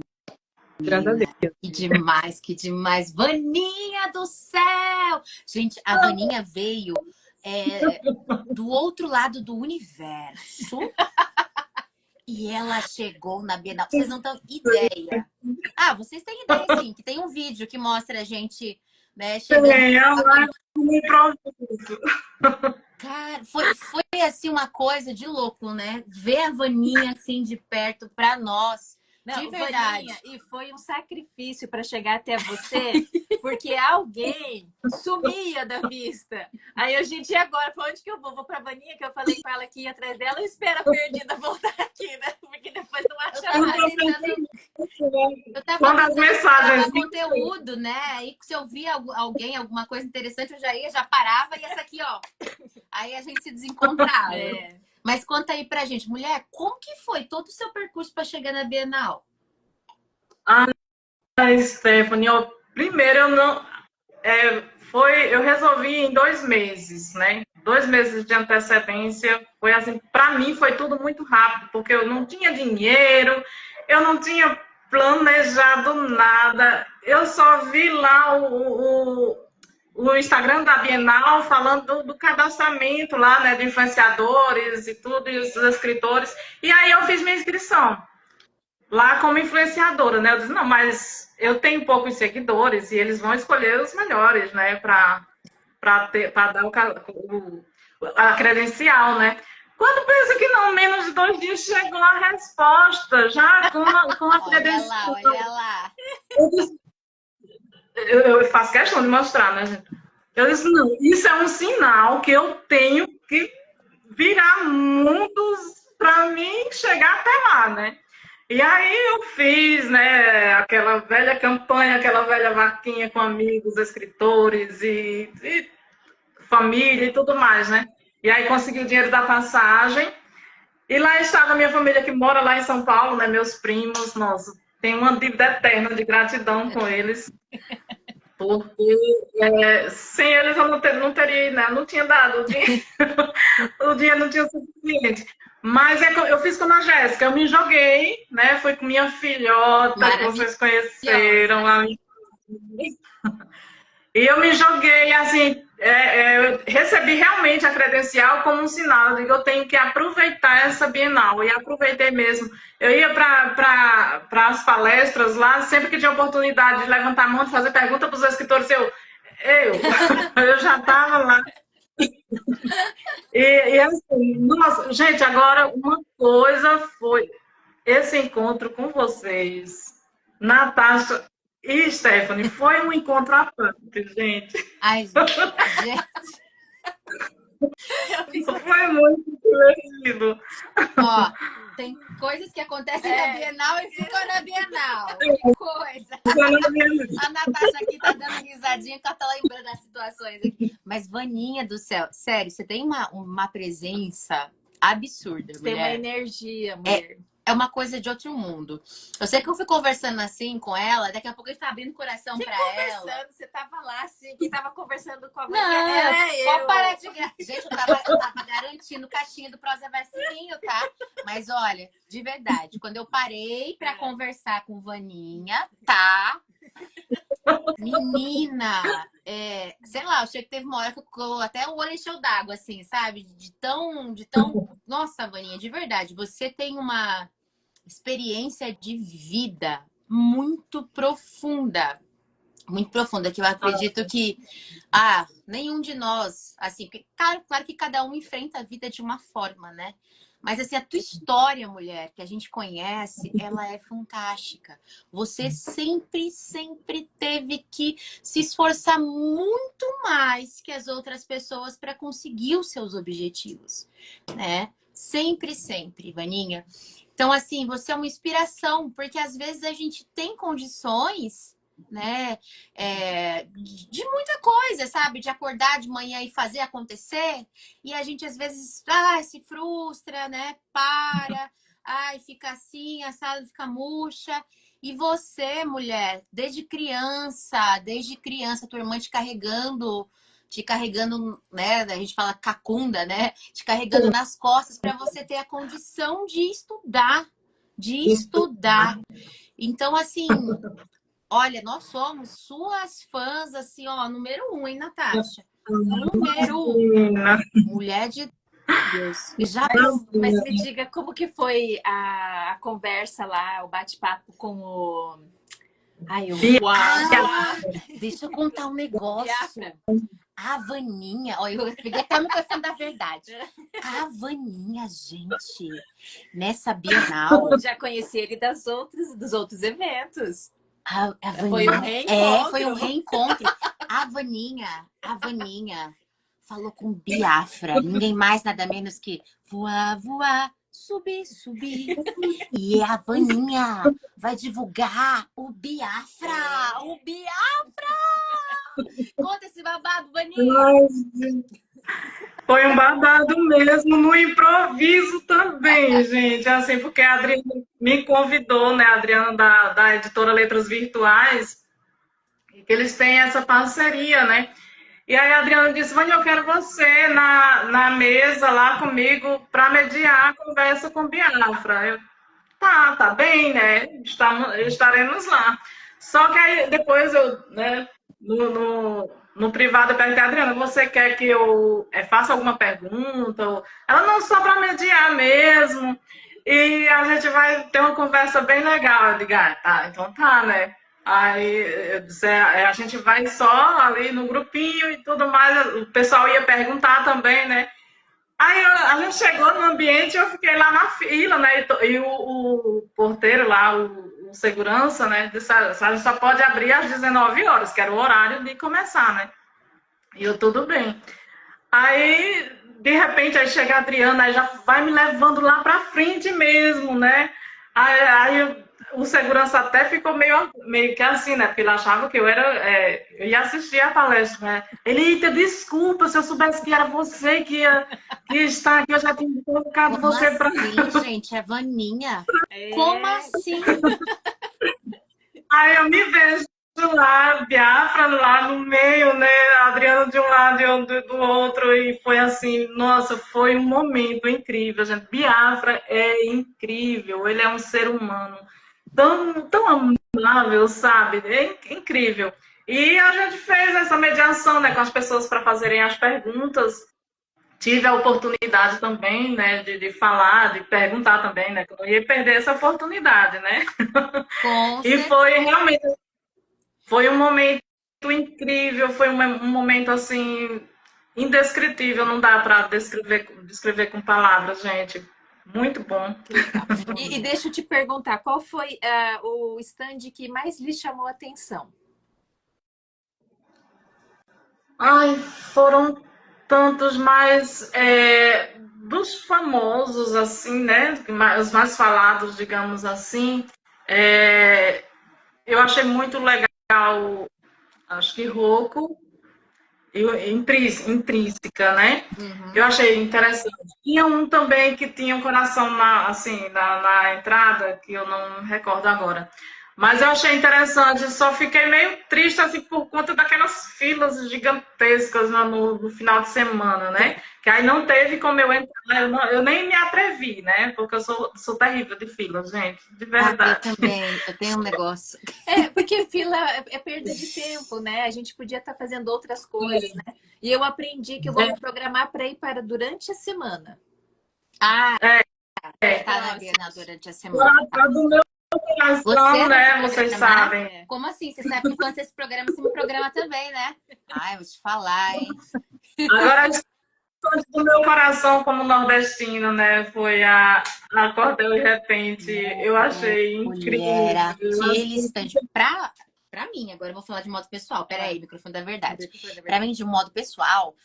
Graças a Menina, Deus. que demais, que demais. Vaninha do céu! Gente, a Vaninha veio do outro lado do universo e ela chegou na Bienal. Vocês não têm ideia. Ah, vocês têm ideia, sim, que tem um vídeo que mostra a gente, né, chegando. É um improviso. Cara, foi assim uma coisa de louco, né? Ver a Vaninha assim de perto pra nós. Não, De verdade. Vaninha, e foi um sacrifício para chegar até você, porque alguém sumia da vista. Aí a gente, e agora? Pra onde que eu vou? Vou pra Vaninha, que eu falei com ela que ia atrás dela, eu espero a perdida voltar aqui, né? Porque depois não acha mais. Eu tava Quando as tentando mensagens. gravar conteúdo, né? Aí se eu via alguém, alguma coisa interessante, eu já ia, já parava e essa aqui, ó. Aí a gente se desencontrava. Mas conta aí pra gente, mulher, como que foi todo o seu percurso para chegar na Bienal? Stephanie, primeiro eu não. Eu resolvi em 2 meses, né? 2 meses de antecedência. Foi assim, para mim foi tudo muito rápido, porque eu não tinha dinheiro, eu não tinha planejado nada. Eu só vi lá o Instagram da Bienal falando do cadastramento lá, né? De influenciadores e tudo, e os escritores. E aí eu fiz minha inscrição lá como influenciadora, né? Eu disse, não, mas eu tenho poucos seguidores e eles vão escolher os melhores, né? Para dar a credencial, né? Quando pensa que não, menos de 2 dias chegou a resposta, já com a credencial. Olha lá. Eu faço questão de mostrar, né, gente? Eu disse, não, isso é um sinal que eu tenho que virar mundos para mim chegar até lá, né? E aí eu fiz, né, aquela velha campanha, aquela velha vaquinha com amigos, escritores e família e tudo mais, né? E aí consegui o dinheiro da passagem. E lá estava a minha família que mora lá em São Paulo, né? Meus primos, nossa, tenho uma dívida eterna de gratidão com eles. Porque sem eles eu não teria, né? Não tinha dado o dinheiro. O dinheiro não tinha suficiente. Mas eu fiz como a Jéssica, eu me joguei, né? Fui com minha filhota, que vocês conheceram. E eu me joguei, assim, eu recebi realmente a credencial como um sinal de que eu tenho que aproveitar essa Bienal. E aproveitei mesmo. Eu ia para as palestras lá, sempre que tinha oportunidade de levantar a mão, de fazer pergunta para os escritores, eu já estava lá. E assim, nossa, gente, agora uma coisa foi esse encontro com vocês, Natasha e Stephanie, foi um encontro à parte, gente. Ai, gente. Foi muito divertido. Ó, tem coisas que acontecem na Bienal e ficam na Bienal. Que coisa. A Natasha aqui tá dando risadinha que ela tá lembrando das situações aqui. Mas, Vaninha do céu, sério, você tem uma presença absurda, mulher. Tem uma energia, mulher. É uma coisa de outro mundo. Eu sei que eu fui conversando assim com ela, daqui a pouco a gente tá abrindo o coração pra ela. Você tava lá, assim, quem tava conversando com a Não, pode parar de... Gente, eu tava garantindo caixinha do Prosa Versinho, tá? Mas olha, de verdade, quando eu parei pra conversar com Vaninha, tá? Menina, sei lá, eu achei que teve uma hora que até o olho encheu d'água, assim, sabe? Nossa, Vaninha, de verdade, você tem uma experiência de vida muito profunda, que eu acredito que nenhum de nós, assim, claro que cada um enfrenta a vida de uma forma, né? Mas assim, a tua história, mulher, que a gente conhece, ela é fantástica. Você sempre teve que se esforçar muito mais que as outras pessoas para conseguir os seus objetivos, né? Sempre, Vaninha. Então, assim, você é uma inspiração, porque às vezes a gente tem condições, né, de muita coisa, sabe? De acordar de manhã e fazer acontecer, e a gente às vezes se frustra, né? Fica assim, a sala fica murcha. E você, mulher, desde criança, tua irmã te carregando, né? A gente fala cacunda, né? Te carregando nas costas para você ter a condição de estudar, Então, assim, olha, nós somos suas fãs, assim, ó, número 1, hein, Natasha? Número 1. Mulher de Deus. Mas me diga, como que foi a conversa lá, o bate-papo com o... Deixa eu contar um negócio. A Vaninha, ó, eu peguei até o microfone da verdade. A Vaninha, gente, nessa Bienal. Eu já conheci ele dos outros eventos. A Vaninha, foi um reencontro. Foi um reencontro. A Vaninha falou com Biafra, ninguém mais, nada menos que voar, subir. E a Vaninha vai divulgar o Biafra! Conta esse babado, Vaninha! Foi um babado mesmo, no improviso também, gente. Assim, porque a Adriana me convidou, né? A Adriana da editora Letras Virtuais, que eles têm essa parceria, né? E aí a Adriana disse, Vânia, eu quero você na mesa lá comigo para mediar a conversa com Biafra. Eu, tá bem, né? Estaremos lá. Só que aí depois eu, né, no privado eu perguntei, Adriana, você quer que eu faça alguma pergunta? Ela não, só para mediar mesmo. E a gente vai ter uma conversa bem legal. Eu digo, tá, então tá, né? Aí eu disse, a gente vai só ali no grupinho e tudo mais. O pessoal ia perguntar também, né? Aí a gente chegou no ambiente, eu fiquei lá na fila, né? E o porteiro lá, o segurança, né? Disse, a gente só pode abrir às 19 horas, que era o horário de começar, né? E eu, tudo bem. Aí, de repente, aí chega a Adriana, aí já vai me levando lá pra frente mesmo, né? Aí o segurança até ficou meio que assim, né? Porque ele achava que eu ia assistir a palestra, né? Ele, eita, desculpa, se eu soubesse que era você que ia estar aqui, eu já tinha colocado você pra... Como assim, gente? É Vaninha? Como assim? Aí eu me vejo lá, Biafra lá no meio, né? A Adriana de um lado e do outro, e foi assim, nossa, foi um momento incrível, gente. Biafra é incrível, ele é um ser humano tão amável, sabe? É incrível. E a gente fez essa mediação, né, com as pessoas para fazerem as perguntas. Tive a oportunidade também, né, de falar, de perguntar também, né, que eu não ia perder essa oportunidade, né? E foi realmente, foi um momento incrível, foi um momento, assim, indescritível, não dá para descrever com palavras, gente. Muito bom. E deixa eu te perguntar, qual foi o stand que mais lhe chamou a atenção? Ai, foram tantos, mas dos famosos, assim, né? Os mais falados, digamos assim. Eu achei muito legal, acho que Rocco e Intrínseca, né? Uhum. Eu achei interessante. Tinha um também que tinha um coração na entrada, que eu não recordo agora. Mas eu achei interessante, só fiquei meio triste assim por conta daquelas filas gigantescas no final de semana, né? Que aí não teve como eu entrar, eu nem me atrevi, né? Porque eu sou terrível de fila, gente, de Ah, eu verdade. também. Eu tenho um negócio. Porque fila é perda de tempo, né? A gente podia estar fazendo outras coisas, né? E eu aprendi que eu vou me programar para ir para durante a semana. Ah, tá na Próximo. Bienal durante a semana. Tá. Do meu Você coração, vai né? se Vocês programar? sabem. Como assim? Você sabe que quando você se programa, você me programa também, né? Ai, vou te falar, hein? Agora, do meu coração como nordestino, né? Foi a Cordel e Repente. Eu achei Mulher, incrível. aquele stand. Pra mim, agora eu vou falar de modo pessoal. Peraí, microfone da verdade. Pra mim, de modo pessoal,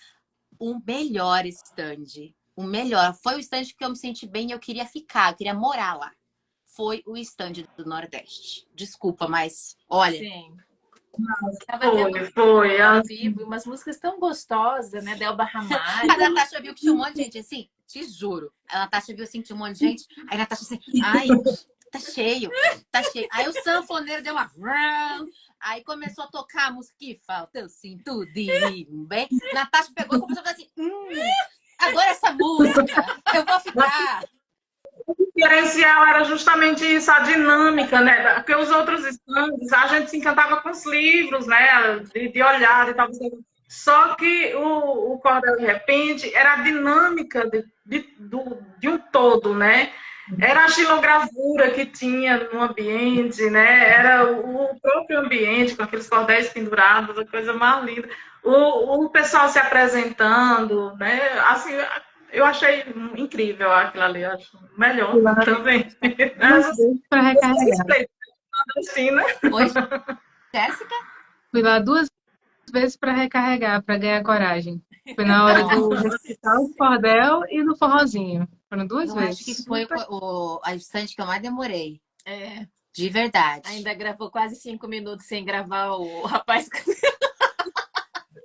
o melhor stand. O melhor. Foi o stand que eu me senti bem e eu queria ficar, eu queria morar lá. Foi o stand do Nordeste. Desculpa, mas olha. Sim. Tava vendo Foi. ao vivo umas músicas tão gostosas, né? Delba Ramalho. A Natasha viu que tinha um monte de gente assim, te juro. A Natasha viu assim que tinha um monte de gente. Aí a Natasha assim, ai, tá cheio, tá cheio. Aí o sanfoneiro deu uma vrum. Aí começou a tocar a música que falta eu sinto de bem. Natasha pegou e começou a falar assim, agora essa música, eu vou ficar. O diferencial era justamente isso, a dinâmica, né? Porque os outros stands, a gente se encantava com os livros, né? De olhar e tal. Só que o Cordel de Repente era a dinâmica de um todo, né? Era a xilogravura que tinha no ambiente, né? Era o próprio ambiente, com aqueles cordéis pendurados, a coisa mais linda. O pessoal se apresentando, né? Assim, eu achei incrível aquilo ali, acho melhor também. Para recarregar. Oi, Jéssica? Fui lá 2 vezes para recarregar, para ganhar coragem. Foi na hora do recital do cordel e do forrozinho. Foram 2 Eu acho que vezes. foi a instante que eu mais demorei. É, De verdade. ainda gravou quase 5 minutos sem gravar o rapaz.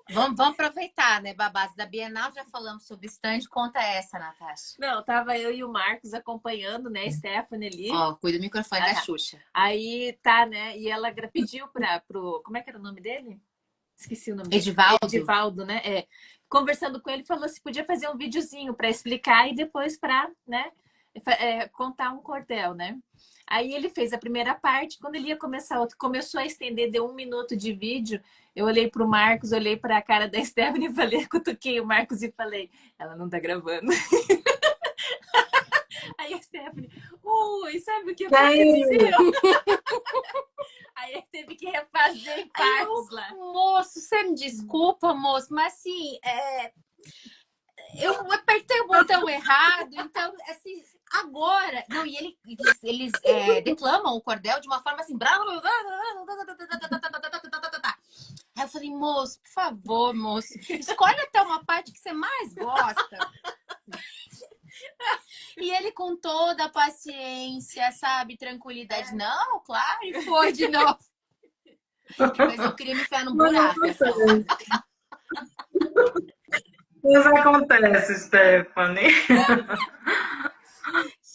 Vamos aproveitar, né, babás da Bienal, já falamos sobre stand, conta essa, Natasha. Não, tava eu e o Marcos acompanhando, né? Stephanie ali. Ó, cuida do microfone da Xuxa. Aí tá, né? E ela pediu pro. Como é que era o nome dele? Esqueci o nome dele. Edivaldo. Edivaldo, né? É. Conversando com ele, falou se podia fazer um videozinho para explicar e depois para, né? Contar um cordel, né? Aí ele fez a primeira parte, quando ele ia começar outra, começou a estender, deu 1 minuto de vídeo. Eu olhei pro Marcos, olhei para a cara da Stephanie e falei, cutuquei o Marcos e falei, ela não tá gravando. Aí a Stephanie, ui, sabe o que aconteceu? Aí ele teve que refazer em partes lá. Moço, você me desculpa, moço, mas assim, eu apertei o botão errado, então, assim, agora... Não, e eles declamam o cordel de uma forma assim... Aí eu falei, moço, por favor, moço, escolhe até uma parte que você mais gosta. E ele com toda a paciência, sabe, tranquilidade. Não, claro, e foi de novo. Mas eu queria me enfiar num buraco. Isso acontece, Stephanie.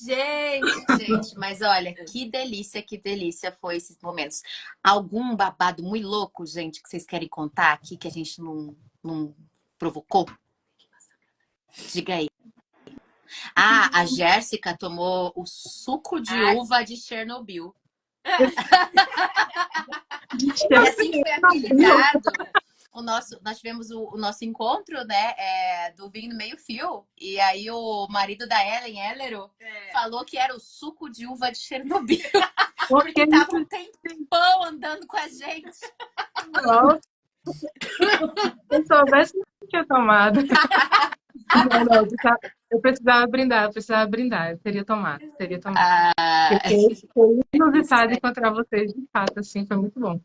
Gente, mas olha, que delícia foi esses momentos. Algum babado muito louco, gente, que vocês querem contar aqui que a gente não provocou? Diga aí. Ah, a Jéssica tomou o suco de uva de Chernobyl. E assim foi apelidado. Nós tivemos o nosso encontro, né, do vinho no meio-fio. E aí o marido da Ellen Ellero falou que era o suco de uva de Chernobyl. Porque tava um tempão andando com a gente. Nossa. Se eu soubesse, não tinha tomado. Eu precisava brindar. Eu teria tomado. Foi inusitado encontrar vocês, de fato, assim, foi muito bom.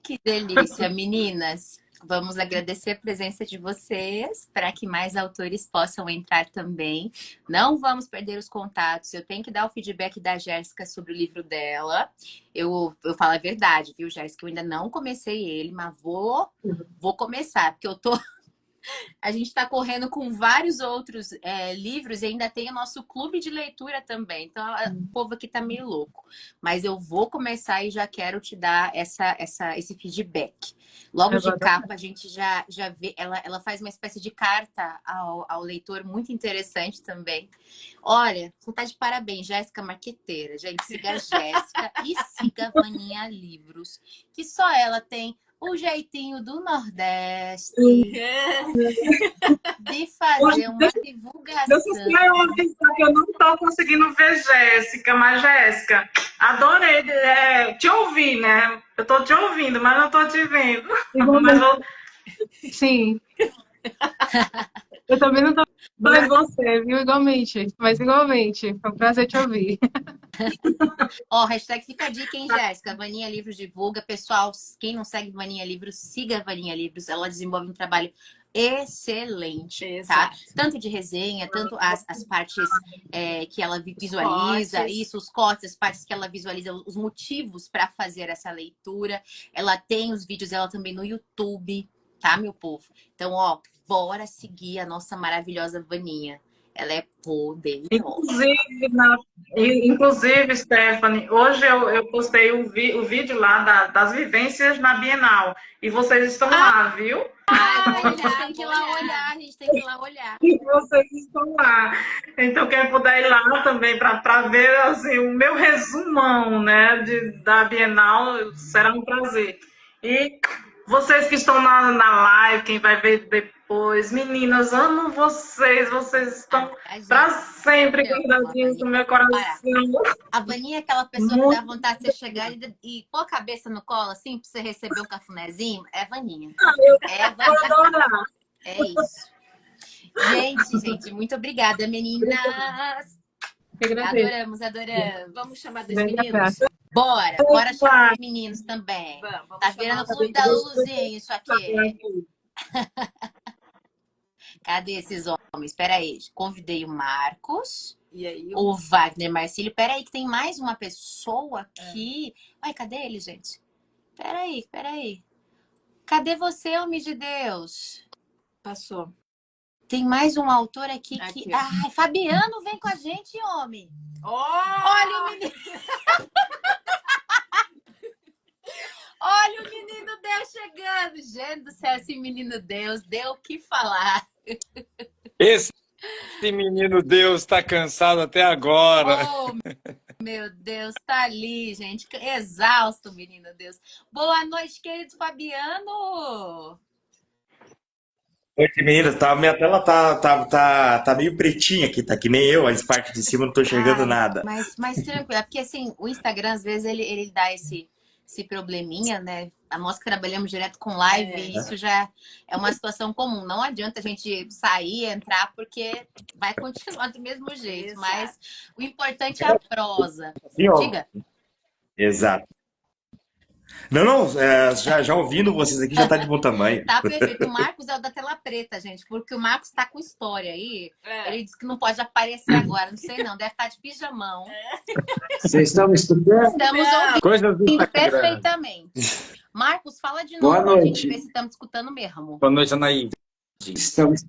Que delícia, meninas. Vamos agradecer a presença de vocês para que mais autores possam entrar também. Não vamos perder os contatos. Eu tenho que dar o feedback da Jéssica sobre o livro dela. Eu falo a verdade, viu, Jéssica? Eu ainda não comecei ele, mas vou começar, porque eu tô A gente está correndo com vários outros livros e ainda tem o nosso clube de leitura também. Então, o povo aqui tá meio louco. Mas eu vou começar e já quero te dar esse feedback. Logo de capa, a gente já vê. Ela faz uma espécie de carta ao leitor muito interessante também. Olha, você tá de parabéns, Jéssica Marqueteira. Gente, siga a Jéssica e siga a Vaninha Livros, que só ela tem o jeitinho do Nordeste de fazer uma divulgação. Eu avisar que eu não estou conseguindo ver Jéssica, mas Jéssica, adorei te ouvir, né? Eu estou te ouvindo, mas não estou te vendo. Mas Sim. Eu também não tô vendo você, viu? Igualmente. Mas igualmente. Foi um prazer te ouvir. Ó, hashtag fica a dica, hein, Jéssica? Vaninha Livros divulga. Pessoal, quem não segue Vaninha Livros, siga a Vaninha Livros. Ela desenvolve um trabalho excelente, tá? Tanto de resenha, tanto as partes que ela visualiza, os cortes, as partes que ela visualiza, os motivos para fazer essa leitura. Ela tem os vídeos dela também no YouTube, tá, meu povo? Então, ó, bora seguir a nossa maravilhosa Vaninha. Ela é poderosa. Inclusive, Stephanie, hoje eu postei o vídeo lá das vivências na Bienal. E vocês estão lá, viu? A gente tem que ir lá olhar, a gente tem que ir lá olhar. E vocês estão lá. Então, quem puder ir lá também para ver assim, o meu resumão, né, da Bienal, será um prazer. E vocês que estão na live, quem vai ver depois, meninas, amo vocês. Vocês estão para sempre guardadinhos no meu coração. A Vaninha é aquela pessoa que dá vontade de você chegar e pôr a cabeça no colo, assim, para você receber um cafunézinho. É Vaninha. É Vaninha. É isso. Gente, muito obrigada, meninas. Adoramos. Vamos chamar dos meninos? Bora chamar os meninos também. Vamos Tá virando o clube da Luluzinho isso aqui. Cadê esses homens? Peraí, convidei o Marcos. E aí, o Wagner Marcílio. Peraí, que tem mais uma pessoa aqui. Ai, cadê ele, gente? Peraí. Cadê você, homem de Deus? Passou. Tem mais um autor aqui que... Ai, Fabiano, vem com a gente, homem. Olha o menino... Olha o menino Deus chegando. Gente do céu, esse menino Deus deu o que falar. Esse menino Deus está cansado até agora. Oh, meu Deus, tá ali, gente. Exausto, menino Deus. Boa noite, querido Fabiano. Oi, meninas, minha tela tá meio pretinha aqui, tá que nem eu, as partes de cima não tô enxergando nada. Mas tranquilo, porque assim, o Instagram, às vezes, ele dá esse probleminha, né? Nós que trabalhamos direto com live, isso já é uma situação comum. Não adianta a gente sair, entrar, porque vai continuar do mesmo jeito. Exato. Mas o importante é a prosa. Sim, diga. Exato. Não, já ouvindo vocês aqui já tá de bom tamanho. Tá perfeito. O Marcos é o da tela preta, gente, porque o Marcos tá com história aí. Ele disse que não pode aparecer agora, não sei não, deve estar de pijamão. Vocês estão me escutando? Estamos ouvindo perfeitamente. Marcos, fala de novo pra gente ver se estamos escutando mesmo. Boa noite, Anaí. Estamos...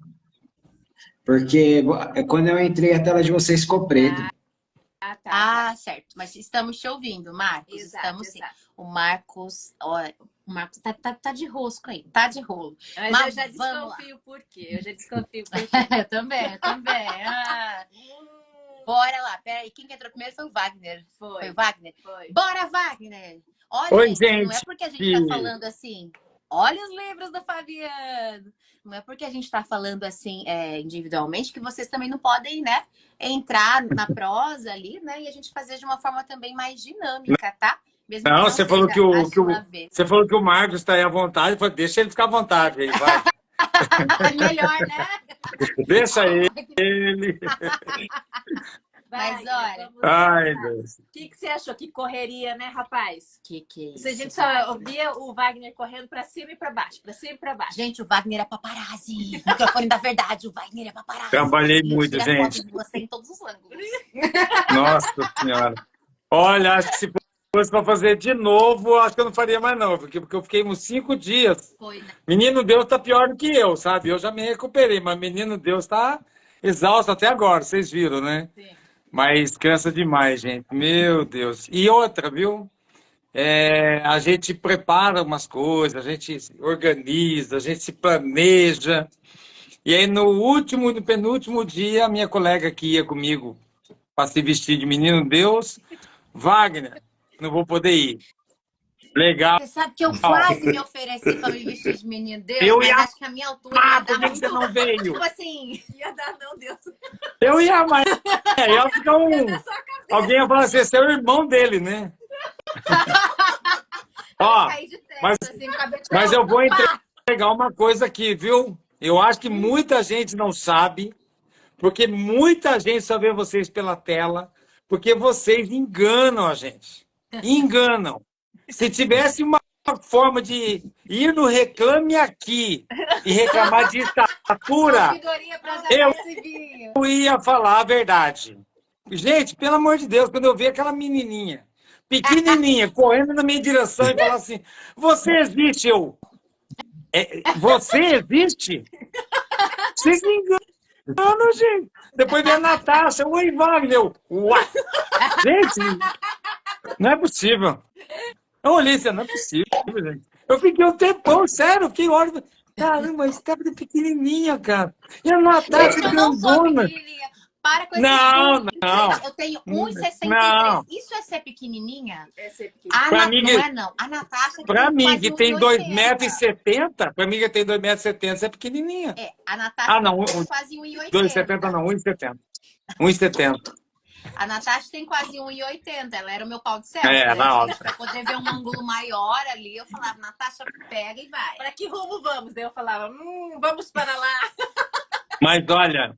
Porque quando eu entrei, a tela de vocês ficou preta. Certo. Mas estamos te ouvindo, Marcos. Estamos sim. O Marcos, o Marcos tá de rosco aí, tá de rolo. Mas eu já desconfio por quê? Eu também. Bora lá, peraí. Quem entrou primeiro foi o Wagner. Foi o Wagner? Foi. Bora, Wagner! Olha, Oi, gente, não é porque a gente tá falando assim, olha os livros do Fabiano. Não é porque a gente tá falando assim individualmente que vocês também não podem, né, entrar na prosa ali, né, e a gente fazer de uma forma também mais dinâmica, tá? Mesmo não, você falou que você falou que o Marcos está aí à vontade, deixa ele ficar à vontade aí, vai. Melhor, né? Deixa ele. Mas olha... Ai, Deus. O que você achou? Que correria, né, rapaz? Que é isso? Se a gente só ouvia o Wagner correndo pra cima e pra baixo, pra cima e pra baixo. Gente, o Wagner é paparazzi. Microfone da verdade, o Wagner é paparazzi. Trabalhei muito, gente. De você em todos os ângulos. Nossa Senhora. Olha, acho que se fosse para fazer de novo, acho que eu não faria mais não, porque eu fiquei uns 5 dias. Foi, né? Menino Deus tá pior do que eu, sabe? Eu já me recuperei, mas Menino Deus tá exausto até agora, vocês viram, né? Sim. Mas cansa demais, gente. Meu Deus. E outra, viu? A gente prepara umas coisas, a gente se organiza, a gente se planeja. E aí no penúltimo dia, a minha colega que ia comigo para se vestir de Menino Deus, Wagner, não vou poder ir. Legal. Você sabe que eu quase me ofereci para me vestir de Menino Deus, Eu mas ia acho que a minha altura ia amar, dar por que muito... você não veio? Tipo assim... Ia dar, não, Deus. Eu ia amar. Ia ficar alguém ia falar assim, você é o irmão dele, né? Ó, cair de testa, mas, assim, cabelo... mas eu vou entregar uma coisa aqui, viu? Eu acho que muita gente não sabe, porque muita gente só vê vocês pela tela, porque vocês enganam a gente. Enganam. Se tivesse uma forma de ir no Reclame Aqui e reclamar de estatura, eu ia falar a verdade. Gente, pelo amor de Deus, quando eu vi aquela menininha, pequenininha, correndo na minha direção e falar assim, você existe, você existe? Vocês me enganam, gente. Depois veio a Natasha, oi, Wagner. Uai. Gente, não é possível. Eu olhei assim, não é possível, gente. Eu fiquei um tempão, sério, eu fiquei horas. Caramba, esse cara é pequenininha, cara. E a Natasha eu não sou grandona. pequenininha. Para com esse Não. Gente, eu tenho 1,63. Isso é ser pequenininha? É ser pequenininha. Pra mim, não é não. A Natasha pra mim, que tem 2,70 2,70 m, pra mim que tem 2,70 m, você é pequenininha. A Natasha não, tem quase 1,80 m. 2,70 não, 1,70. 1,70. A Natasha tem quase 1,80 m. Ela era o meu pau de céu. Na hora. Pra poder ver um ângulo maior ali, eu falava, Natasha, pega e vai. Para que rumo vamos? Daí eu falava, vamos para lá. Mas olha,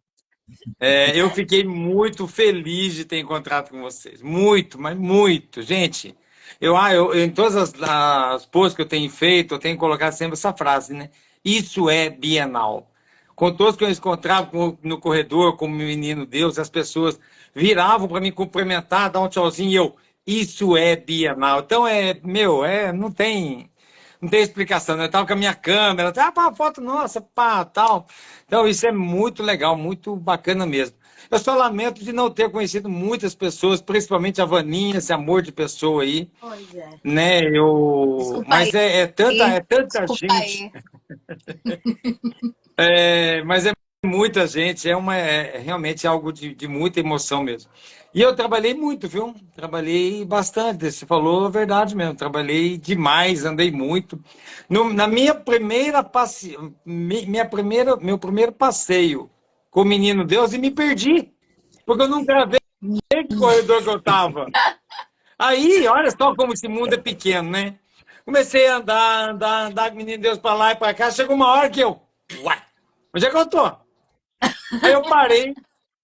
eu fiquei muito feliz de ter encontrado com vocês. Muito, mas muito. Gente, eu em todas as posts que eu tenho feito, eu tenho colocado sempre essa frase, né? Isso é Bienal. Com todos que eu encontrava no corredor, como Menino Deus, as pessoas viravam para me cumprimentar, dar um tchauzinho, e eu, isso é Bienal. Então, não tem explicação, né? Eu estava com a minha câmera, pá, foto nossa, pá, tal. Então, isso é muito legal, muito bacana mesmo. Eu só lamento de não ter conhecido muitas pessoas, principalmente a Vaninha, esse amor de pessoa aí. Pois é. Né? Mas é tanta gente. Mas é muita gente, realmente algo de muita emoção mesmo. E eu trabalhei muito, viu? Trabalhei bastante, você falou a verdade mesmo, trabalhei demais, andei muito. Na minha meu primeiro passeio com o Menino Deus, e me perdi, porque eu não gravei que corredor que eu estava. Aí, olha só como esse mundo é pequeno, né? Comecei a andar com o Menino Deus para lá e para cá, chegou uma hora que uai, onde é que eu tô? Aí eu parei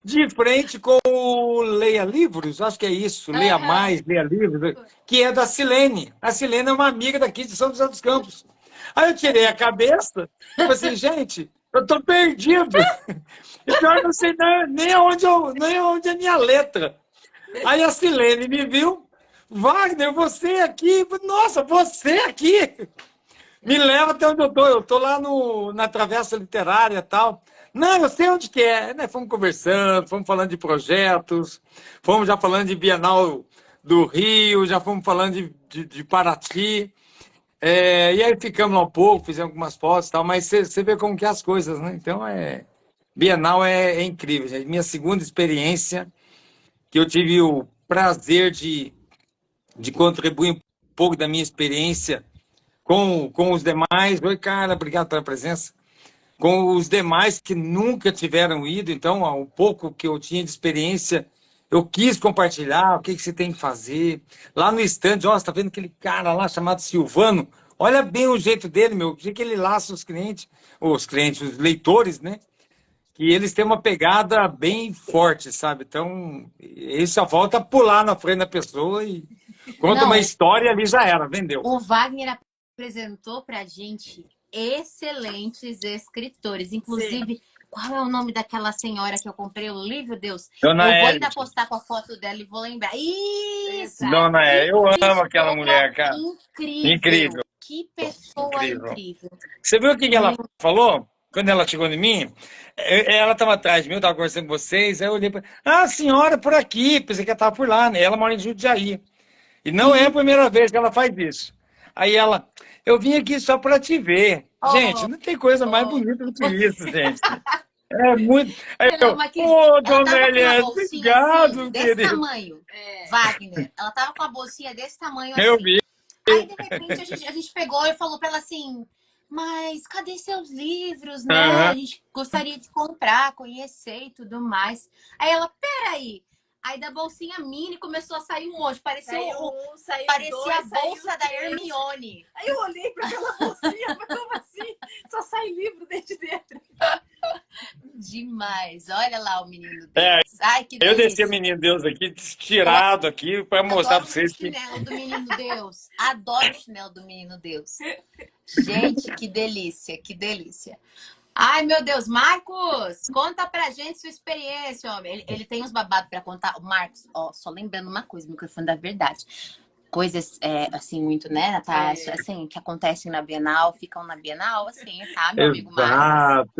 de frente com o Leia Livros, acho que é isso, Leia Mais, Leia Livros, que é da Silene. A Silene é uma amiga daqui de São José dos Campos. Aí eu tirei a cabeça e falei assim, gente, eu tô perdido. Então eu não sei nem onde é a minha letra. Aí a Silene me viu, Wagner, você aqui? Nossa, você aqui? Me leva até onde eu tô. Eu tô lá na Travessa Literária e tal. Não, eu sei onde que é. Né? Fomos conversando, fomos falando de projetos, fomos já falando de Bienal do Rio, já fomos falando de Paraty. E aí ficamos lá um pouco, fizemos algumas fotos e tal, mas você vê como que é as coisas, né? Então, Bienal é incrível, gente. Minha segunda experiência, que eu tive o prazer de contribuir um pouco da minha experiência com os demais. Oi, cara, obrigado pela presença. Com os demais que nunca tiveram ido, então, o pouco que eu tinha de experiência, eu quis compartilhar o que você tem que fazer. Lá no stand, você está vendo aquele cara lá chamado Silvano? Olha bem o jeito dele, meu, o jeito que ele laça os leitores, né? Que eles têm uma pegada bem forte, sabe? Então, ele só volta a pular na frente da pessoa e conta uma história, ali já era, vendeu. O Wagner apresentou pra gente excelentes escritores. Inclusive, qual é o nome daquela senhora que eu comprei o livro, Deus? Dona Eu vou Hélio. ainda postar com a foto dela e vou lembrar. Isso! Dona Hélio, eu amo aquela Pessoa mulher, cara. incrível! Incrível. Que pessoa Incrível. incrível! Você viu o que ela falou? Quando ela chegou em mim, ela estava atrás de mim, eu estava conversando com vocês, aí eu olhei para ah, senhora, por aqui, pensei que ela estava por lá, né? Ela mora em Jundiaí. E não é a primeira vez que ela faz isso. Aí ela, eu vim aqui só para te ver. Gente, não tem coisa mais bonita do que isso, gente. É muito. Aí Não, eu, mas, querida, ô, ela dona tava com uma Eliane, bolsinha obrigado, assim, desse querido. tamanho, Wagner. Ela tava com uma bolsinha desse tamanho Eu assim. vi. Aí, de repente, a gente pegou e falou pra ela assim, mas cadê seus livros, né? Aham. A gente gostaria de comprar, conhecer e tudo mais. Aí ela, peraí. Aí da bolsinha mini começou a sair um monte. Parecia, parecia a bolsa da Hermione. Aí eu olhei para aquela bolsinha, mas como assim? Só sai livro desde dentro. Demais. Olha lá o menino Deus. É, Ai, que Eu delícia. desci o menino Deus aqui, tirado aqui, para mostrar para Adoro o vocês que. chinelo do menino Deus. Adoro o chinelo do menino Deus. Gente, que delícia, que delícia. Ai, meu Deus. Marcos, conta pra gente sua experiência, homem. Ele tem uns babados pra contar. Marcos, ó, só lembrando uma coisa, microfone da verdade. Coisas, assim, muito, né, Natasha? Assim, que acontecem na Bienal, ficam na Bienal, assim, tá, meu amigo Marcos?